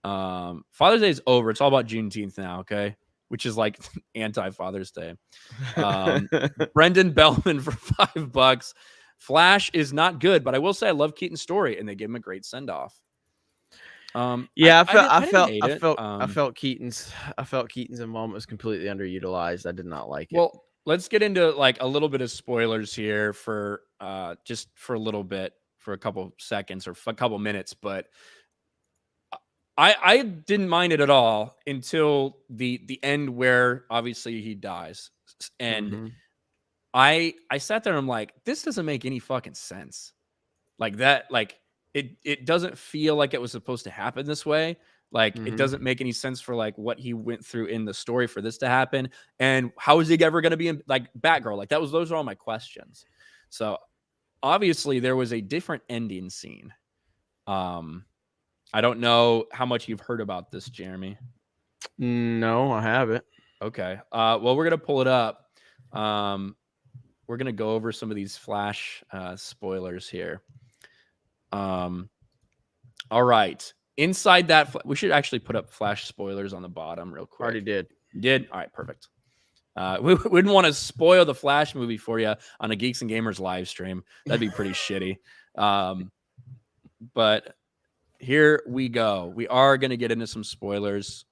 Father's Day is over. It's all about Juneteenth now, okay? Which is like anti-Father's Day. Brendan Bellman for $5. Flash is not good, but I will say I love Keaton's story, and they gave him a great send-off. I felt Keaton's involvement was completely underutilized. I did not like it. Well, let's get into like a little bit of spoilers here for just for a little bit, for a couple seconds or a couple minutes, but I didn't mind it at all until the end where obviously he dies. And I sat there and I'm like, this doesn't make any fucking sense. Like that, like it doesn't feel like it was supposed to happen this way. Like it doesn't make any sense for like what he went through in the story for this to happen. And how is he ever going to be in like Batgirl? Like those are all my questions. So obviously there was a different ending scene. I don't know how much you've heard about this, Jeremy. No, I haven't. Okay. Well, we're going to pull it up. We're going to go over some of these Flash spoilers here. All right. Inside that, we should actually put up Flash spoilers on the bottom real quick. Already did. You did? All right, perfect. We wouldn't want to spoil the Flash movie for you on a Geeks and Gamers live stream. That'd be pretty shitty. But here we go. We are going to get into some spoilers.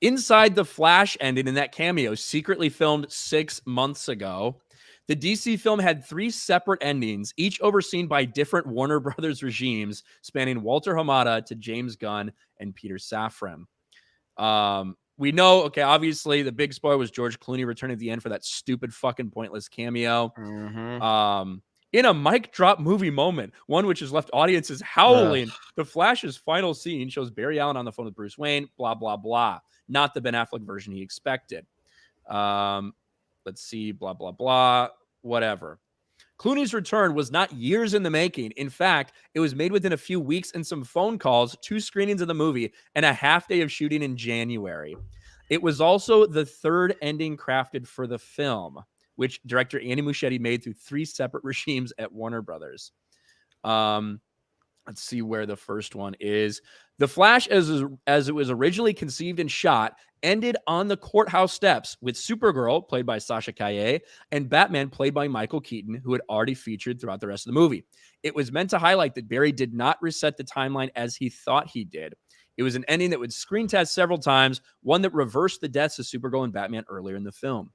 Inside the Flash ending in that cameo, secretly filmed 6 months ago, the DC film had 3 separate endings, each overseen by different Warner Brothers regimes, spanning Walter Hamada to James Gunn and Peter Safran. We know, okay, obviously the big spoiler was George Clooney returning at the end for that stupid fucking pointless cameo. In a mic drop movie moment, one which has left audiences howling, the Flash's final scene shows Barry Allen on the phone with Bruce Wayne, blah, blah, blah. Not the Ben Affleck version he expected. Let's see, blah, blah, blah, whatever. Clooney's return was not years in the making. In fact, it was made within a few weeks and some phone calls, 2 screenings of the movie, and a half day of shooting in January. It was also the 3rd ending crafted for the film, which director Andy Muschietti made through 3 separate regimes at Warner Brothers. Let's see where the first one is. The Flash, as it was originally conceived and shot, ended on the courthouse steps with Supergirl, played by Sasha Calle, and Batman, played by Michael Keaton, who had already featured throughout the rest of the movie. It was meant to highlight that Barry did not reset the timeline as he thought he did. It was an ending that would screen test several times, one that reversed the deaths of Supergirl and Batman earlier in the film.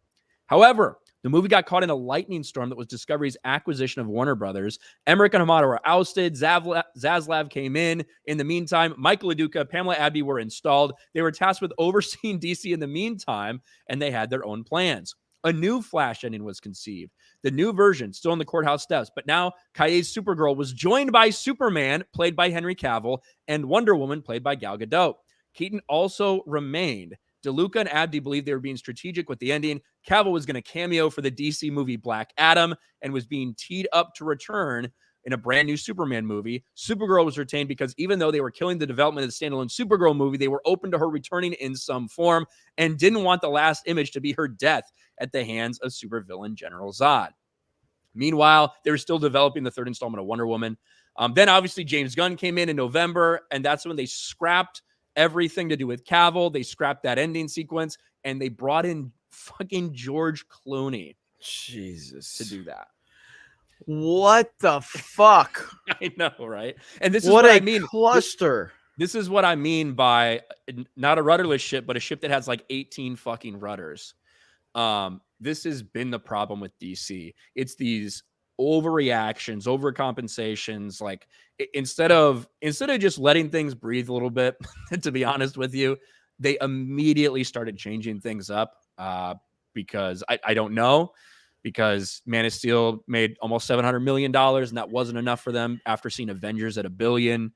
However, the movie got caught in a lightning storm that was Discovery's acquisition of Warner Brothers. Emmerich and Hamada were ousted. Zaslav came in. In the meantime, Michael Laduca, Pamela Abby were installed. They were tasked with overseeing DC in the meantime, and they had their own plans. A new Flash ending was conceived. The new version, still on the courthouse steps, but now Calle's Supergirl was joined by Superman, played by Henry Cavill, and Wonder Woman, played by Gal Gadot. Keaton also remained. DeLuca and Abdi believed they were being strategic with the ending. Cavill was going to cameo for the DC movie Black Adam and was being teed up to return in a brand new Superman movie. Supergirl was retained because even though they were killing the development of the standalone Supergirl movie, they were open to her returning in some form and didn't want the last image to be her death at the hands of supervillain General Zod. Meanwhile, they were still developing the third installment of Wonder Woman. Then obviously James Gunn came in November, and that's when they scrapped everything to do with Cavill. They scrapped that ending sequence, and they brought in fucking George Clooney Jesus. to do that. What the fuck? I know, right? And this is what what a I mean. cluster. This is what I mean by not a rudderless ship, but a ship that has like 18 fucking rudders. This has been the problem with DC. It's these overreactions, overcompensations. Like instead of just letting things breathe a little bit, to be honest with you, they immediately started changing things up. Because I don't know, because Man of Steel made almost $700 million, and that wasn't enough for them after seeing Avengers at $1 billion,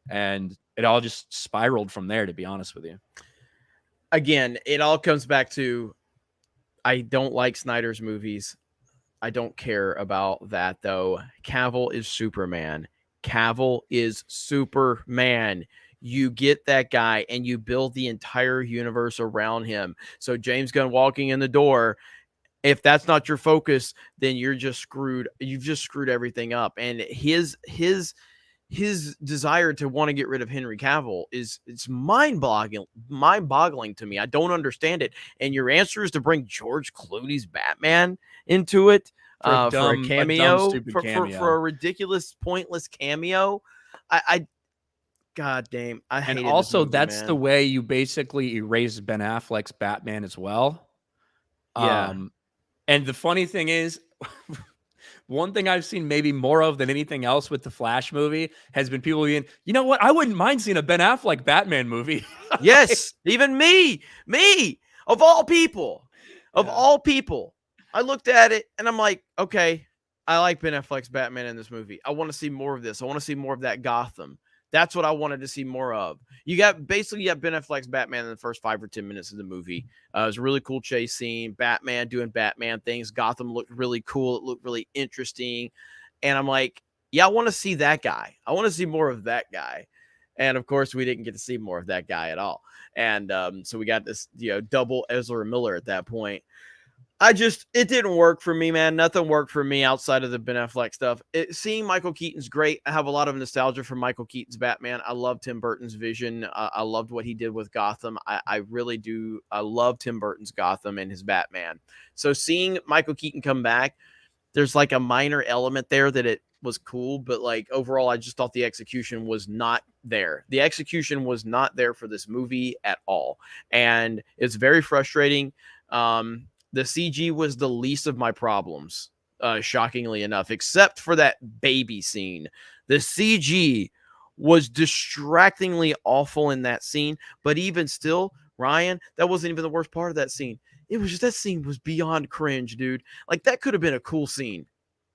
and it all just spiraled from there, to be honest with you. Again, it all comes back to, I don't like Snyder's movies. I don't care about that, though. Cavill is Superman. Cavill is Superman. You get that guy and you build the entire universe around him. So James Gunn walking in the door, if that's not your focus, then you're just screwed. You've just screwed everything up. And his desire to want to get rid of Henry Cavill it's mind-boggling to me. I don't understand it. And your answer is to bring George Clooney's Batman into it for a cameo, for a ridiculous, pointless cameo. I God damn, I hate it. And also, that's the way you basically erase Ben Affleck's Batman as well. Yeah. And the funny thing is, one thing I've seen maybe more of than anything else with the Flash movie has been people being, you know what? I wouldn't mind seeing a Ben Affleck Batman movie. Yes, even me, of all people, I looked at it and I'm like, okay, I like Ben Affleck's Batman in this movie. I want to see more of this. I want to see more of that Gotham. That's what I wanted to see more of. You got Ben Affleck's Batman in the first 5 or 10 minutes of the movie. It was a really cool chase scene. Batman doing Batman things. Gotham looked really cool. It looked really interesting. And I'm like, yeah, I want to see that guy. I want to see more of that guy. And of course, we didn't get to see more of that guy at all. And so we got this, double Ezra Miller at that point. It didn't work for me, man. Nothing worked for me outside of the Ben Affleck stuff. Seeing Michael Keaton's great. I have a lot of nostalgia for Michael Keaton's Batman. I love Tim Burton's vision. I loved what he did with Gotham. I really do. I love Tim Burton's Gotham and his Batman. So seeing Michael Keaton come back, there's like a minor element there that it was cool, but like overall, I just thought the execution was not there. The execution was not there for this movie at all. And it's very frustrating. The CG was the least of my problems, shockingly enough, except for that baby scene. The CG was distractingly awful in that scene, but even still, Ryan, that wasn't even the worst part of that scene. It was just, that scene was beyond cringe, dude. Like, that could have been a cool scene.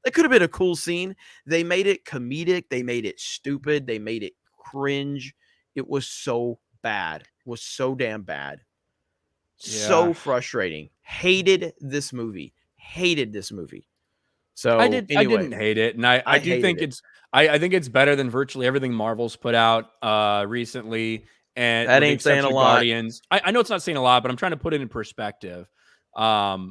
They made it comedic. They made it stupid. They made it cringe. It was so bad. It was so damn bad. Yeah. So frustrating. Hated this movie. So I didn't hate it, and I do think I think it's better than virtually everything Marvel's put out recently. And that ain't saying a lot. Guardians. I know it's not saying a lot, but I'm trying to put it in perspective. I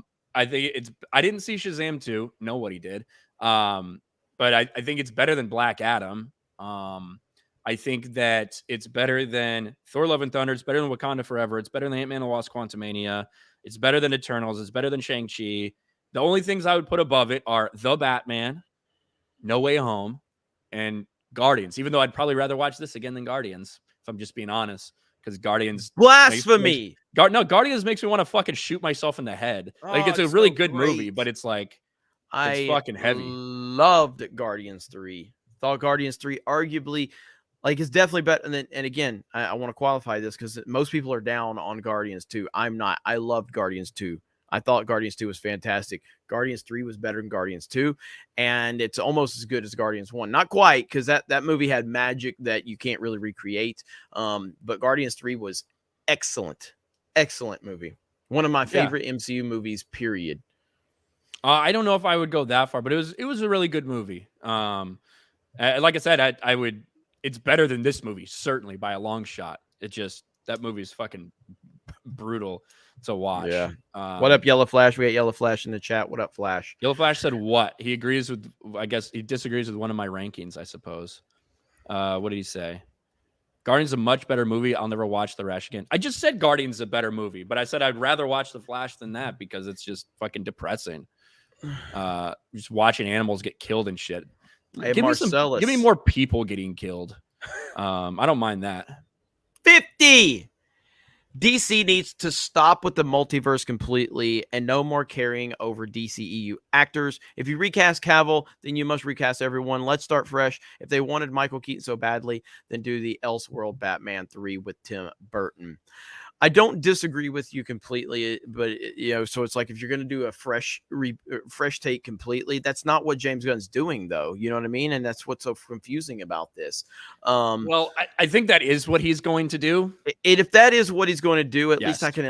think I didn't see Shazam 2. Nobody did. But I think it's better than Black Adam. I think that it's better than Thor: Love and Thunder. It's better than Wakanda Forever. It's better than Ant-Man and the Wasp: Quantumania. It's better than Eternals. It's better than Shang-Chi. The only things I would put above it are The Batman, No Way Home, and Guardians, even though I'd probably rather watch this again than Guardians, if I'm just being honest, because Guardians... Blasphemy! Guardians makes me want to fucking shoot myself in the head. Like, it's a really good movie, but it's like... It's fucking heavy. Loved Guardians 3. Thought Guardians 3 arguably... Like, it's definitely better. And again, I want to qualify this because most people are down on Guardians 2. I'm not. I loved Guardians 2. I thought Guardians 2 was fantastic. Guardians 3 was better than Guardians 2. And it's almost as good as Guardians 1. Not quite, because that movie had magic that you can't really recreate. But Guardians 3 was excellent. Excellent movie. One of my favorite MCU movies, period. I don't know if I would go that far, but it was a really good movie. Like I said, I would. It's better than this movie, certainly by a long shot. It just that movie is fucking brutal to watch. Yeah. What up, Yellow Flash? We got Yellow Flash in the chat. What up, Flash? Yellow Flash said what? He agrees with. I guess he disagrees with one of my rankings. I suppose. What did he say? Guardians is a much better movie. I'll never watch The Rash again. I just said Guardians is a better movie, but I said I'd rather watch The Flash than that because it's just fucking depressing. Just watching animals get killed and shit. Hey, Give Marcellus. me more people getting killed. I don't mind that. 50. DC needs to stop with the multiverse completely and no more carrying over DCEU actors. If you recast Cavill, then you must recast everyone. Let's start fresh. If they wanted Michael Keaton so badly, then do the Elseworld Batman 3 with Tim Burton. I don't disagree with you completely, but so it's like if you're going to do a fresh take completely, that's not what James Gunn's doing, though. You know what I mean? And that's what's so confusing about this. Well, I think that is what he's going to do. If that is what he's going to do, at least I can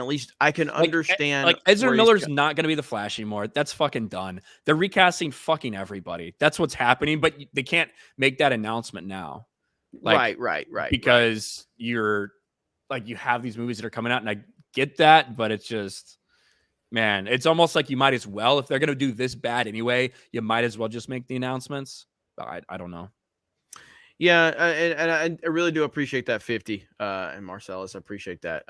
understand. Like Ezra Miller's not going to be the Flash anymore. That's fucking done. They're recasting fucking everybody. That's what's happening, but they can't make that announcement now. Right. Because you're. Like you have these movies that are coming out and I get that, but it's just, man, it's almost like you might as well, if they're going to do this bad anyway, you might as well just make the announcements. But I don't know. Yeah. And I really do appreciate that 50 and Marcellus. I appreciate that.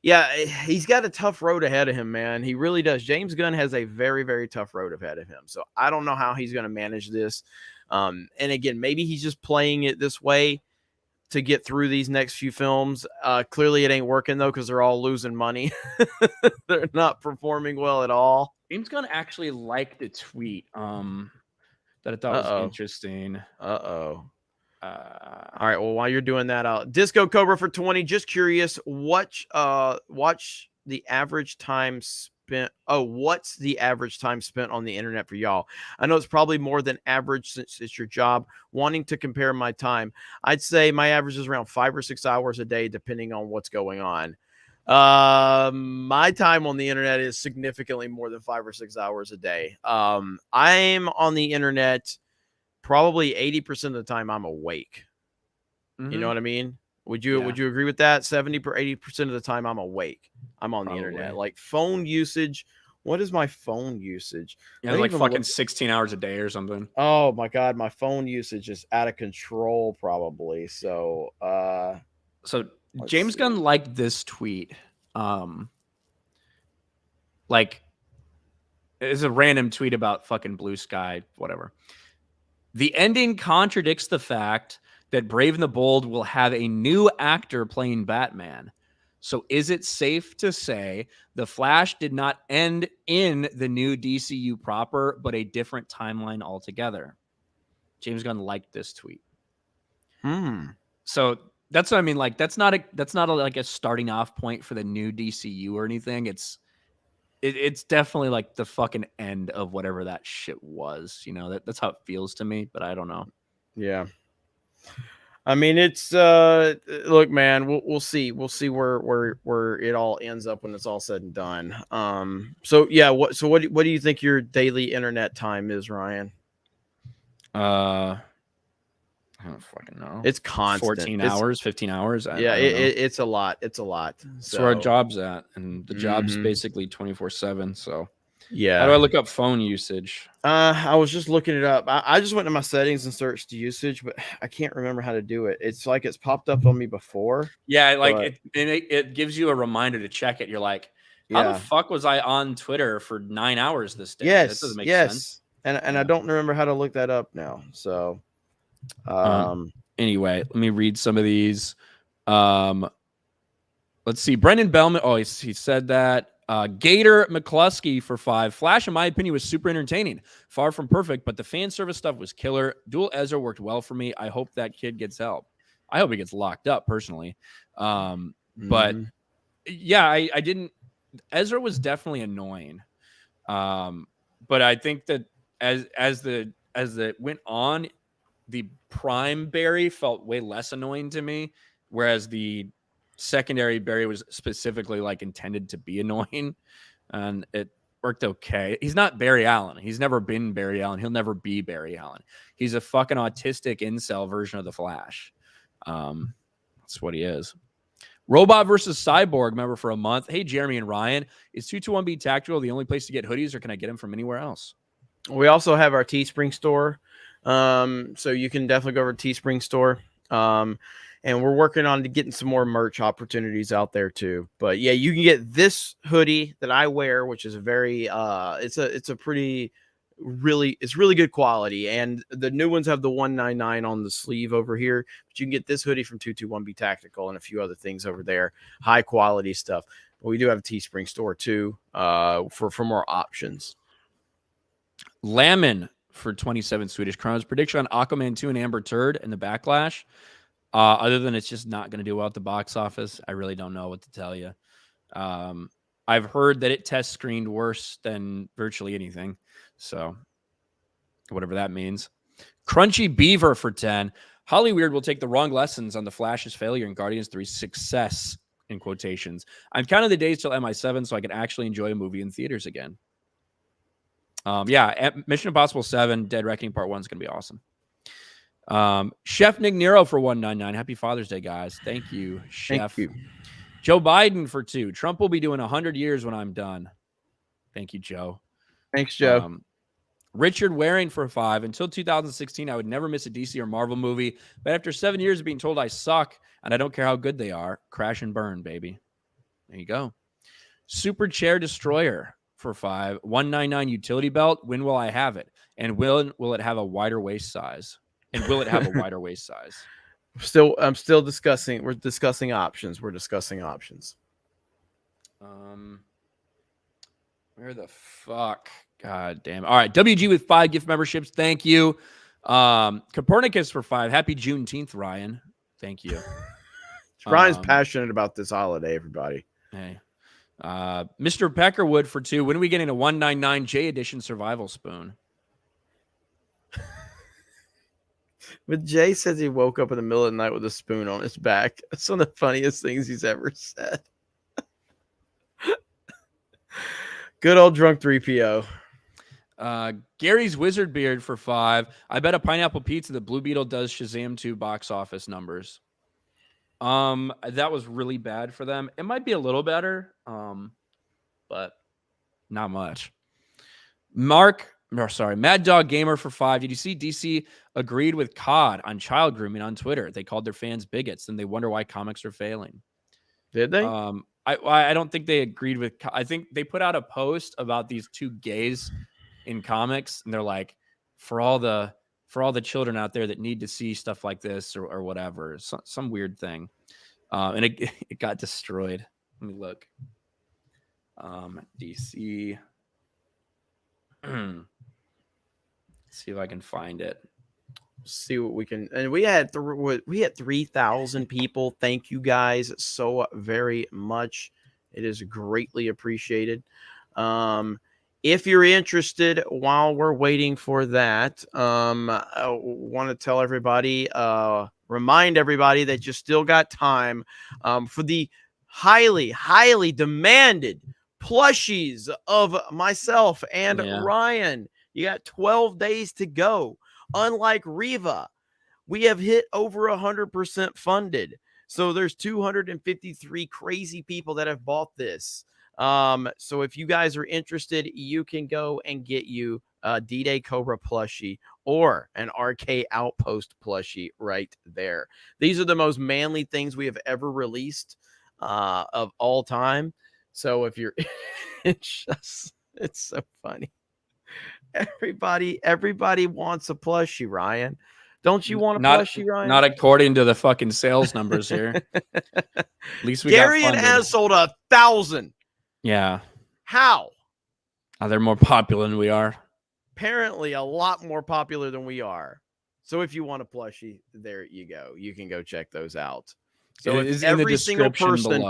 Yeah, he's got a tough road ahead of him, man. He really does. James Gunn has a very, very tough road ahead of him. So I don't know how he's going to manage this. And again, maybe he's just playing it this way to get through these next few films. Clearly it ain't working though, because they're all losing money. They're not performing well at all. James Gunn actually liked a tweet that I thought was interesting. All right, well, while you're doing that, Disco Cobra for 20. Just curious, watch the average time spent. What's the average time spent on the internet for y'all? I know it's probably more than average since it's your job. Wanting to compare my time, I'd say my average is around 5 or 6 hours a day, depending on what's going on. My time on the internet is significantly more than 5 or 6 hours a day. I'm on the internet probably 80% of the time I'm awake. You know what I mean? Would you agree with that? 70 or 80% of the time I'm awake. I'm on the internet. Like phone usage. What is my phone usage? Yeah, like fucking 16 hours a day or something. Oh my God. My phone usage is out of control probably. So, James Gunn liked this tweet. Like it's a random tweet about fucking Blue Sky, whatever. The ending contradicts the fact that Brave and the Bold will have a new actor playing Batman. So is it safe to say The Flash did not end in the new DCU proper, but a different timeline altogether? James Gunn liked this tweet. So that's what I mean. Like that's not like a starting off point for the new DCU or anything. It's definitely like the fucking end of whatever that shit was. You know, that's how it feels to me, but I don't know. Yeah. I mean, it's look, man, we'll see. We'll see where it all ends up when it's all said and done. So yeah, what do you think your daily internet time is, Ryan? I don't fucking know. It's constant. 14 hours, 15 hours. It's a lot. It's a lot. That's where our job's at, and the job's basically 24/7. So yeah. How do I look up phone usage? I was just looking it up. I just went to my settings and searched usage, but I can't remember how to do it. It's like it's popped up on me before. Yeah, like it gives you a reminder to check it. You're like, how the fuck was I on Twitter for 9 hours this day? Yes, that doesn't make sense. And I don't remember how to look that up now. So, anyway, let me read some of these. Let's see. Brendan Bellman. Oh, he said that. Gator McCluskey for 5. Flash, in my opinion, was super entertaining. Far from perfect, but the fan service stuff was killer. Dual Ezra worked well for me. I hope that kid gets help. I hope he gets locked up personally. But yeah, I didn't. Ezra was definitely annoying. But I think that as it went on, the prime Barry felt way less annoying to me, whereas the secondary Barry was specifically like intended to be annoying, and worked okay. He's not Barry Allen. He's never been Barry Allen. He'll never be Barry Allen. He's a fucking autistic incel version of the Flash. That's what he is. Robot versus Cyborg, remember, for a month. Hey, Jeremy and Ryan, is 221B Tactical the only place to get hoodies, or can I get them from anywhere else? We also have our Teespring store. So you can definitely go over to Teespring store. And we're working on getting some more merch opportunities out there too. But yeah, you can get this hoodie that I wear, which is a very it's a pretty it's really good quality. And the new ones have the 199 on the sleeve over here. But you can get this hoodie from 221B Tactical and a few other things over there. High quality stuff. But we do have a Teespring store too, for more options. Lammin for 27 Swedish crowns. Prediction on Aquaman 2 and Amber Turd and the backlash. Other than it's just not going to do well at the box office, I really don't know what to tell you. I've heard that it test screened worse than virtually anything. So whatever that means. Crunchy Beaver for 10. Hollyweird will take the wrong lessons on the Flash's failure and Guardians 3's success, in quotations. I'm counting the days till MI7 so I can actually enjoy a movie in theaters again. Yeah, Mission Impossible 7, Dead Reckoning Part 1 is going to be awesome. Chef Nick Nero for 199. Happy Father's Day, guys. Thank you, Chef. Thank you. Joe Biden for 2. Trump will be doing 100 years when I'm done. Thank you, Joe. Thanks, Joe. Richard Waring for 5. Until 2016, I would never miss a DC or Marvel movie. But after 7 years of being told I suck and I don't care how good they are, crash and burn, baby. There you go. Super Chair Destroyer for 5. 199 utility belt. When will I have it? And will it have a wider waist size? And will it have a wider waist size? I'm still discussing. We're discussing options. Where the fuck? God damn. All right. WG with 5 gift memberships. Thank you. Copernicus for 5. Happy Juneteenth, Ryan. Thank you. Ryan's passionate about this holiday, everybody. Hey. Mr. Peckerwood for 2. When are we getting a 199 J edition survival spoon? But Jay says he woke up in the middle of the night with a spoon on his back. That's one of the funniest things he's ever said. Good old drunk 3PO. Gary's Wizard Beard for 5. I bet a pineapple pizza that Blue Beetle does Shazam 2 box office numbers. That was really bad for them. It might be a little better, but not much. Mad Dog Gamer for 5. Did you see DC agreed with COD on child grooming on Twitter? They called their fans bigots, and they wonder why comics are failing. Did they? I don't think they agreed with. I think they put out a post about these 2 gays in comics, and they're like, for all the children out there that need to see stuff like this or whatever, some weird thing, and it got destroyed. Let me look. DC. See if I can find it. See what we can. And we had 3,000 people. Thank you guys so very much. It is greatly appreciated. If you're interested, while we're waiting for that, I want to tell everybody, remind everybody that you still got time for the highly demanded plushies of myself and Ryan. You got 12 days to go. Unlike Riva, we have hit over 100% funded. So there's 253 crazy people that have bought this. So if you guys are interested, you can go and get you a DdayCobra plushie or an RK Outpost plushie right there. These are the most manly things we have ever released of all time. So if you're, it's so funny. Everybody wants a plushie, Ryan. Don't you want a plushie, Ryan? Not according to the fucking sales numbers here. At least we Gary and Az sold 1,000. Yeah. How? They're more popular than we are. Apparently a lot more popular than we are. So if you want a plushie, there you go. You can go check those out. So if every single person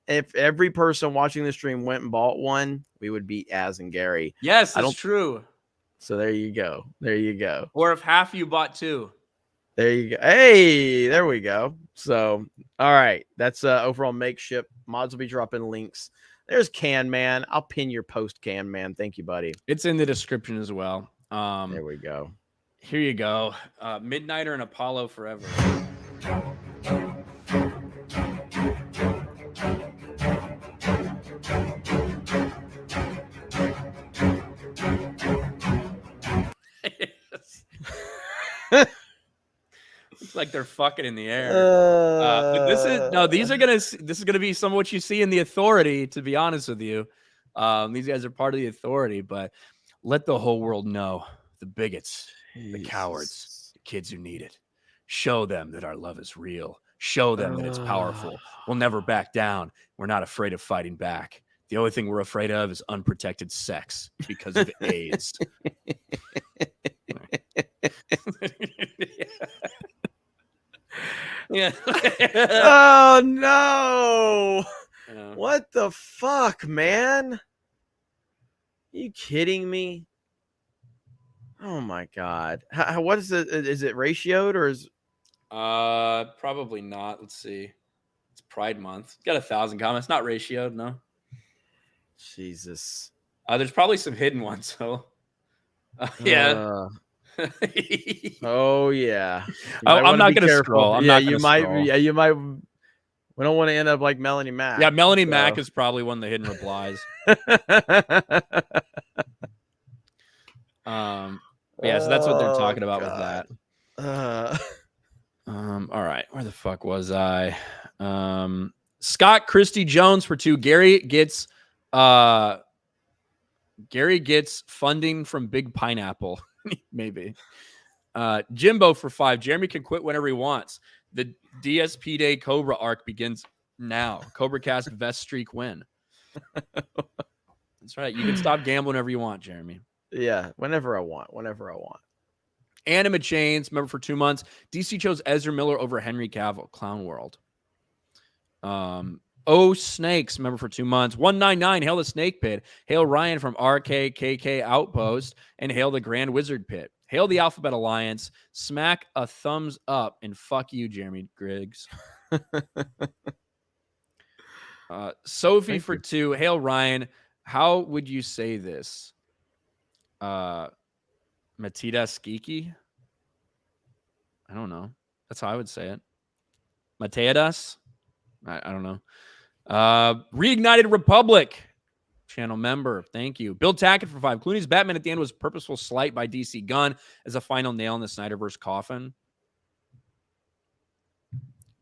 if every person watching the stream went and bought one, we would beat Az and Gary. Yes, that's true. So there you go. There you go. Or if half you bought 2. There you go. Hey, there we go. So, all right. That's overall makeshift. Mods will be dropping links There's Can Man. I'll pin your post, Can Man. Thank you, buddy. It's in the description as well. There we go. Here you go. Midnighter and Apollo Forever. It's like they're fucking in the air. But this is gonna be some of what you see in the Authority. To be honest with you, these guys are part of the Authority. But let the whole world know, the bigots, the cowards, the kids who need it. Show them that our love is real. Show them that it's powerful. We'll never back down. We're not afraid of fighting back. The only thing we're afraid of is unprotected sex because of AIDS. Yeah. Oh no! Yeah. What the fuck, man? Are you kidding me? Oh my god! What is it? Is it ratioed or is? Probably not. Let's see. It's Pride Month. Got 1,000 comments. Not ratioed, no. Jesus. There's probably some hidden ones. So, yeah. Oh yeah. I'm not gonna scroll. You might. We don't want to end up like Melanie Mack. Yeah, Melanie Mack is probably one of the hidden replies. Yeah, so that's what they're talking about with that. All right, where the fuck was I? Scott Christie Jones for 2. Gary gets funding from Big Pineapple. Maybe. Jimbo for 5. Jeremy can quit whenever he wants. The DdayCobra arc begins now. Cobra Cast vest streak win. That's right. You can stop gambling whenever you want, Jeremy. Yeah, whenever I want. Anima Chains, member for 2 months. DC chose Ezra Miller over Henry Cavill. Clown World. Snakes, member for 2 months. 199, hail the Snake Pit. Hail Ryan from RKKK Outpost. And hail the Grand Wizard Pit. Hail the Alphabet Alliance. Smack a thumbs up. And fuck you, Jeremy Griggs. Sophie for 2. Hail Ryan. How would you say this? Matida Skiki? I don't know. That's how I would say it. Mateadas? I don't know. Reignited Republic channel member. Thank you. Bill Tackett for 5. Clooney's Batman at the end was purposeful slight by DC Gunn as a final nail in the Snyderverse coffin.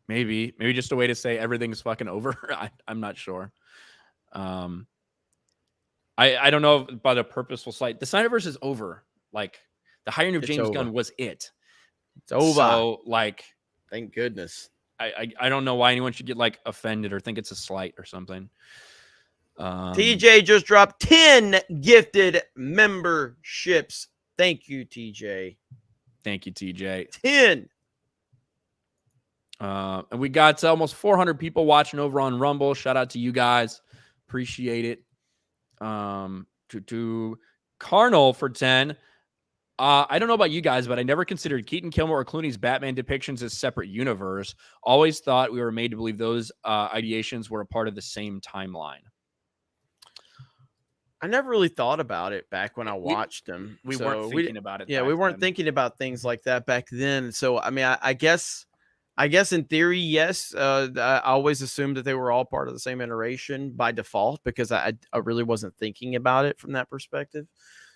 Maybe just a way to say everything's fucking over. I'm not sure. I don't know about a purposeful slight. The Snyderverse is over. Like, the hiring of James Gunn was it. It's over. So, like, thank goodness. I don't know why anyone should get like offended or think it's a slight or something. TJ just dropped 10 gifted memberships. Thank you, TJ. Thank you, TJ. 10. And we got almost 400 people watching over on Rumble. Shout out to you guys. Appreciate it. To Carnal for 10. I don't know about you guys, but I never considered Keaton Kilmer or Clooney's Batman depictions as separate universe. Always thought we were made to believe those ideations were a part of the same timeline. I never really thought about it back when I watched them. We weren't thinking about it. Yeah, we weren't thinking about things like that back then. So, I mean, I guess in theory, yes. I always assumed that they were all part of the same iteration by default because I really wasn't thinking about it from that perspective.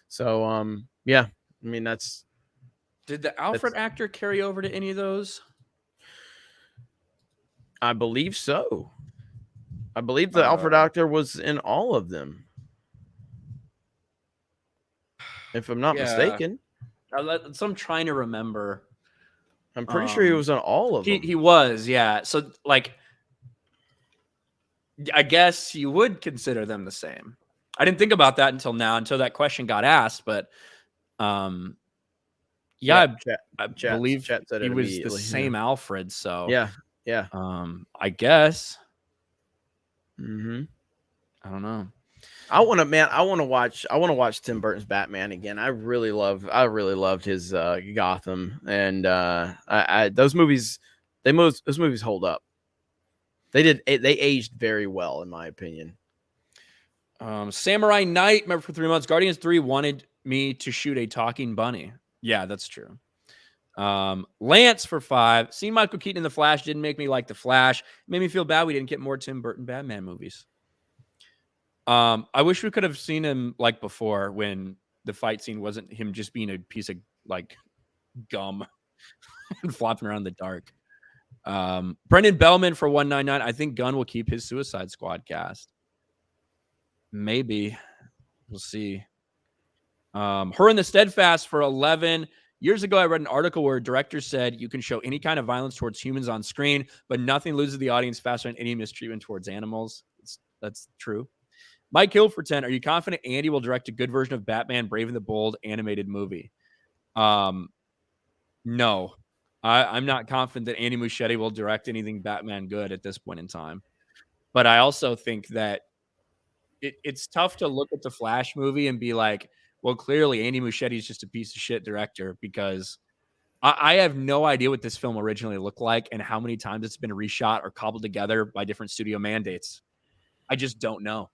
So, yeah. I mean, Did the Alfred actor carry over to any of those? I believe so. I believe the Alfred actor was in all of them. If I'm not mistaken. So I'm trying to remember. I'm pretty sure he was on all of them. He was, yeah. So, like, I guess you would consider them the same. I didn't think about that until that question got asked, but I believe he was the same Alfred. So yeah. I guess. Mm-hmm. I don't know. I want to watch Tim Burton's Batman again. I really loved his Gotham, and those movies hold up. They aged very well, in my opinion. Samurai Knight, remember for 3 months. Guardians 3 wanted me to shoot a talking bunny. Yeah, that's true. Lance for 5. Seeing Michael Keaton in The Flash didn't make me like The Flash. It made me feel bad we didn't get more Tim Burton Batman movies. I wish we could have seen him like before when the fight scene wasn't him just being a piece of like gum and flopping around in the dark. Brendan Bellman for 199. I think Gunn will keep his Suicide Squad cast. Maybe. We'll see. Her in the Steadfast for 11. Years ago, I read an article where a director said you can show any kind of violence towards humans on screen, but nothing loses the audience faster than any mistreatment towards animals. That's true. Mike Hill for 10. Are you confident Andy will direct a good version of Batman Brave and the Bold animated movie? No. I'm not confident that Andy Muschietti will direct anything Batman good at this point in time. But I also think that it's tough to look at the Flash movie and be like, well, clearly Andy Muschietti is just a piece of shit director, because I have no idea what this film originally looked like and how many times it's been reshot or cobbled together by different studio mandates. I just don't know.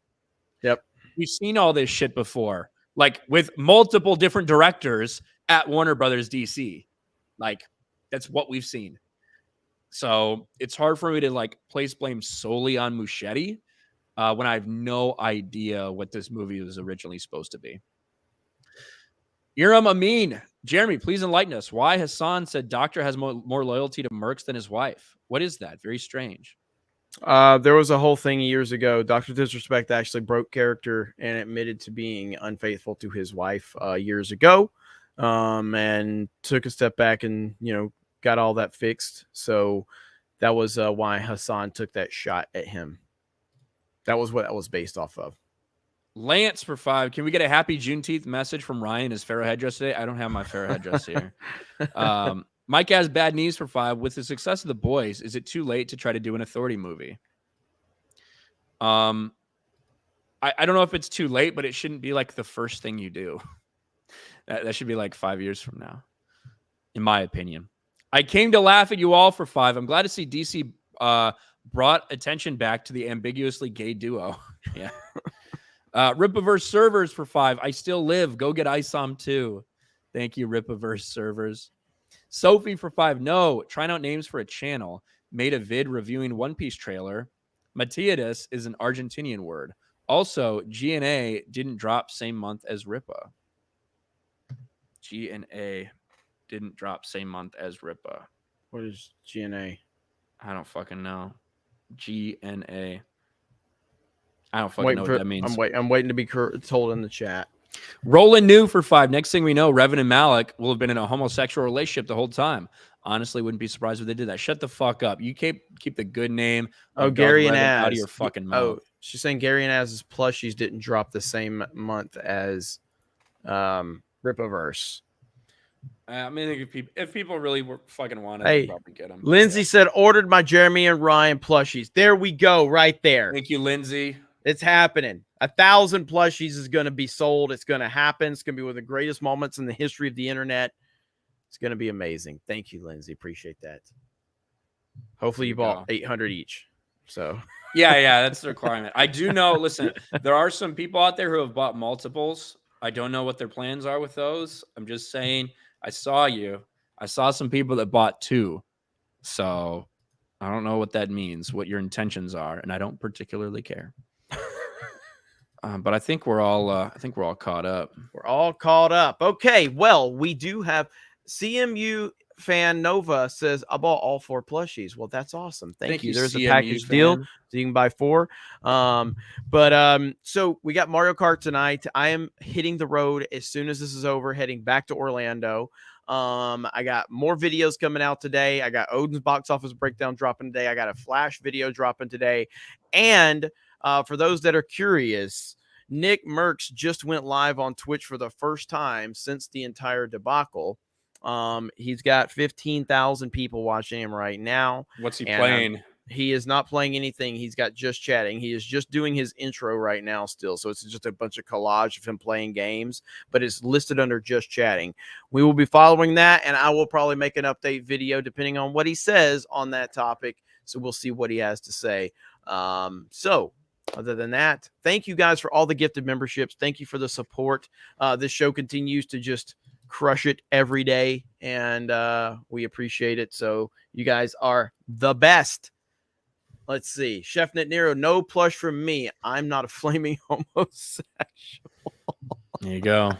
Yep. We've seen all this shit before, like with multiple different directors at Warner Brothers DC. Like, that's what we've seen. So it's hard for me to like place blame solely on Muschietti when I have no idea what this movie was originally supposed to be. Iram Amin. Jeremy, please enlighten us. Why Hassan said Doctor has more loyalty to Mercs than his wife? What is that? Very strange. There was a whole thing years ago. Dr. Disrespect actually broke character and admitted to being unfaithful to his wife years ago, and took a step back and, got all that fixed. So that was why Hassan took that shot at him. That was what that was based off of. Lance for 5. Can we get a happy Juneteenth message from Ryan? His Pharaoh headdress today? I don't have my Pharaoh headdress here. Mike has bad knees for 5. With the success of The Boys, is it too late to try to do an Authority movie? I don't know if it's too late, but it shouldn't be like the first thing you do. That should be like 5 years from now, in my opinion. I came to laugh at you all for 5. I'm glad to see DC brought attention back to the ambiguously gay duo. Yeah. Ripaverse servers for 5. I still live. Go get ISOM too. Thank you, Ripaverse servers. Sophie for 5. No, trying out names for a channel. Made a vid reviewing One Piece trailer. Matiadis is an Argentinian word. Also, GNA didn't drop same month as Ripa. GNA didn't drop same month as Ripa. What is GNA? I don't fucking know. GNA. I don't fucking know what that means. I'm waiting to be told in the chat. Roland New for 5. Next thing we know, Revan and Malik will have been in a homosexual relationship the whole time. Honestly, wouldn't be surprised if they did that. Shut the fuck up. You keep the good name. Gary and Az out of your fucking mouth. Oh, she's saying Gary and Az's plushies didn't drop the same month as Ripaverse. I mean, if people really fucking wanted, hey, they'd probably get them. Lindsay said, ordered my Jeremy and Ryan plushies. There we go, right there. Thank you, Lindsay. It's happening. 1,000 plushies is going to be sold. It's going to happen. It's going to be one of the greatest moments in the history of the internet. It's going to be amazing. Thank you, Lindsay. Appreciate that. Hopefully you bought 800 each. So yeah, that's the requirement. I do know, listen, there are some people out there who have bought multiples. I don't know what their plans are with those. I'm just saying, I saw you. I saw some people that bought 2. So I don't know what that means, what your intentions are, and I don't particularly care. But I think we're all caught up. We're all caught up. Okay, well, we do have CMU fan Nova says, I bought all 4 plushies. Well, that's awesome. Thank you. There's CMU a package deal, so you can buy 4. So we got Mario Kart tonight. I am hitting the road as soon as this is over, heading back to Orlando. I got more videos coming out today. I got Odin's box office breakdown dropping today. I got a Flash video dropping today. And for those that are curious, Nick Merckx just went live on Twitch for the first time since the entire debacle. He's got 15,000 people watching him right now. What's he playing? He is not playing anything. He's got just chatting. He is just doing his intro right now still. So it's just a bunch of collage of him playing games, but it's listed under just chatting. We will be following that, and I will probably make an update video depending on what he says on that topic. So we'll see what he has to say. So Other than that, thank you guys for all the gifted memberships. Thank you for the support. This show continues to just crush it every day, and we appreciate it. So you guys are the best. Let's see. Chef Net Nero, no plush from me. I'm not a flaming homosexual. There you go.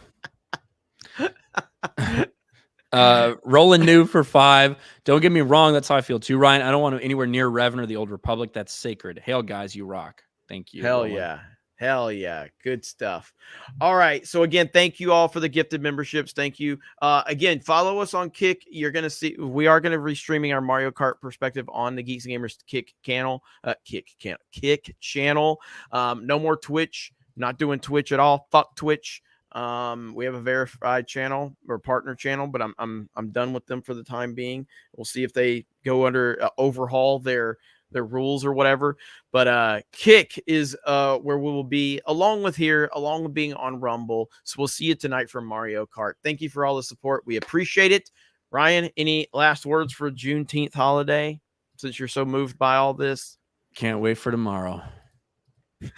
Rolling new for 5. Don't get me wrong, that's how I feel too, Ryan. I don't want to anywhere near Revan or the Old Republic. That's sacred. Hail, guys, you rock. Thank you. Hell Roland. yeah. Hell yeah. Good stuff. All right. So again, thank you all for the gifted memberships. Thank you. Again, follow us on Kick. You're going to see, we are going to be streaming our Mario Kart perspective on the Geeks Gamers Kick channel. Kick channel. No more Twitch. Not doing Twitch at all. Fuck Twitch. We have a verified channel or partner channel, but I'm done with them for the time being. We'll see if they go under overhaul their rules or whatever. But Kick is where we will be along with being on Rumble. So we'll see you tonight for Mario Kart. Thank you for all the support. We appreciate it. Ryan, any last words for Juneteenth holiday since you're so moved by all this? Can't wait for tomorrow.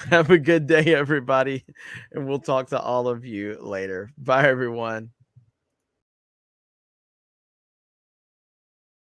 Have a good day, everybody. And we'll talk to all of you later. Bye, everyone.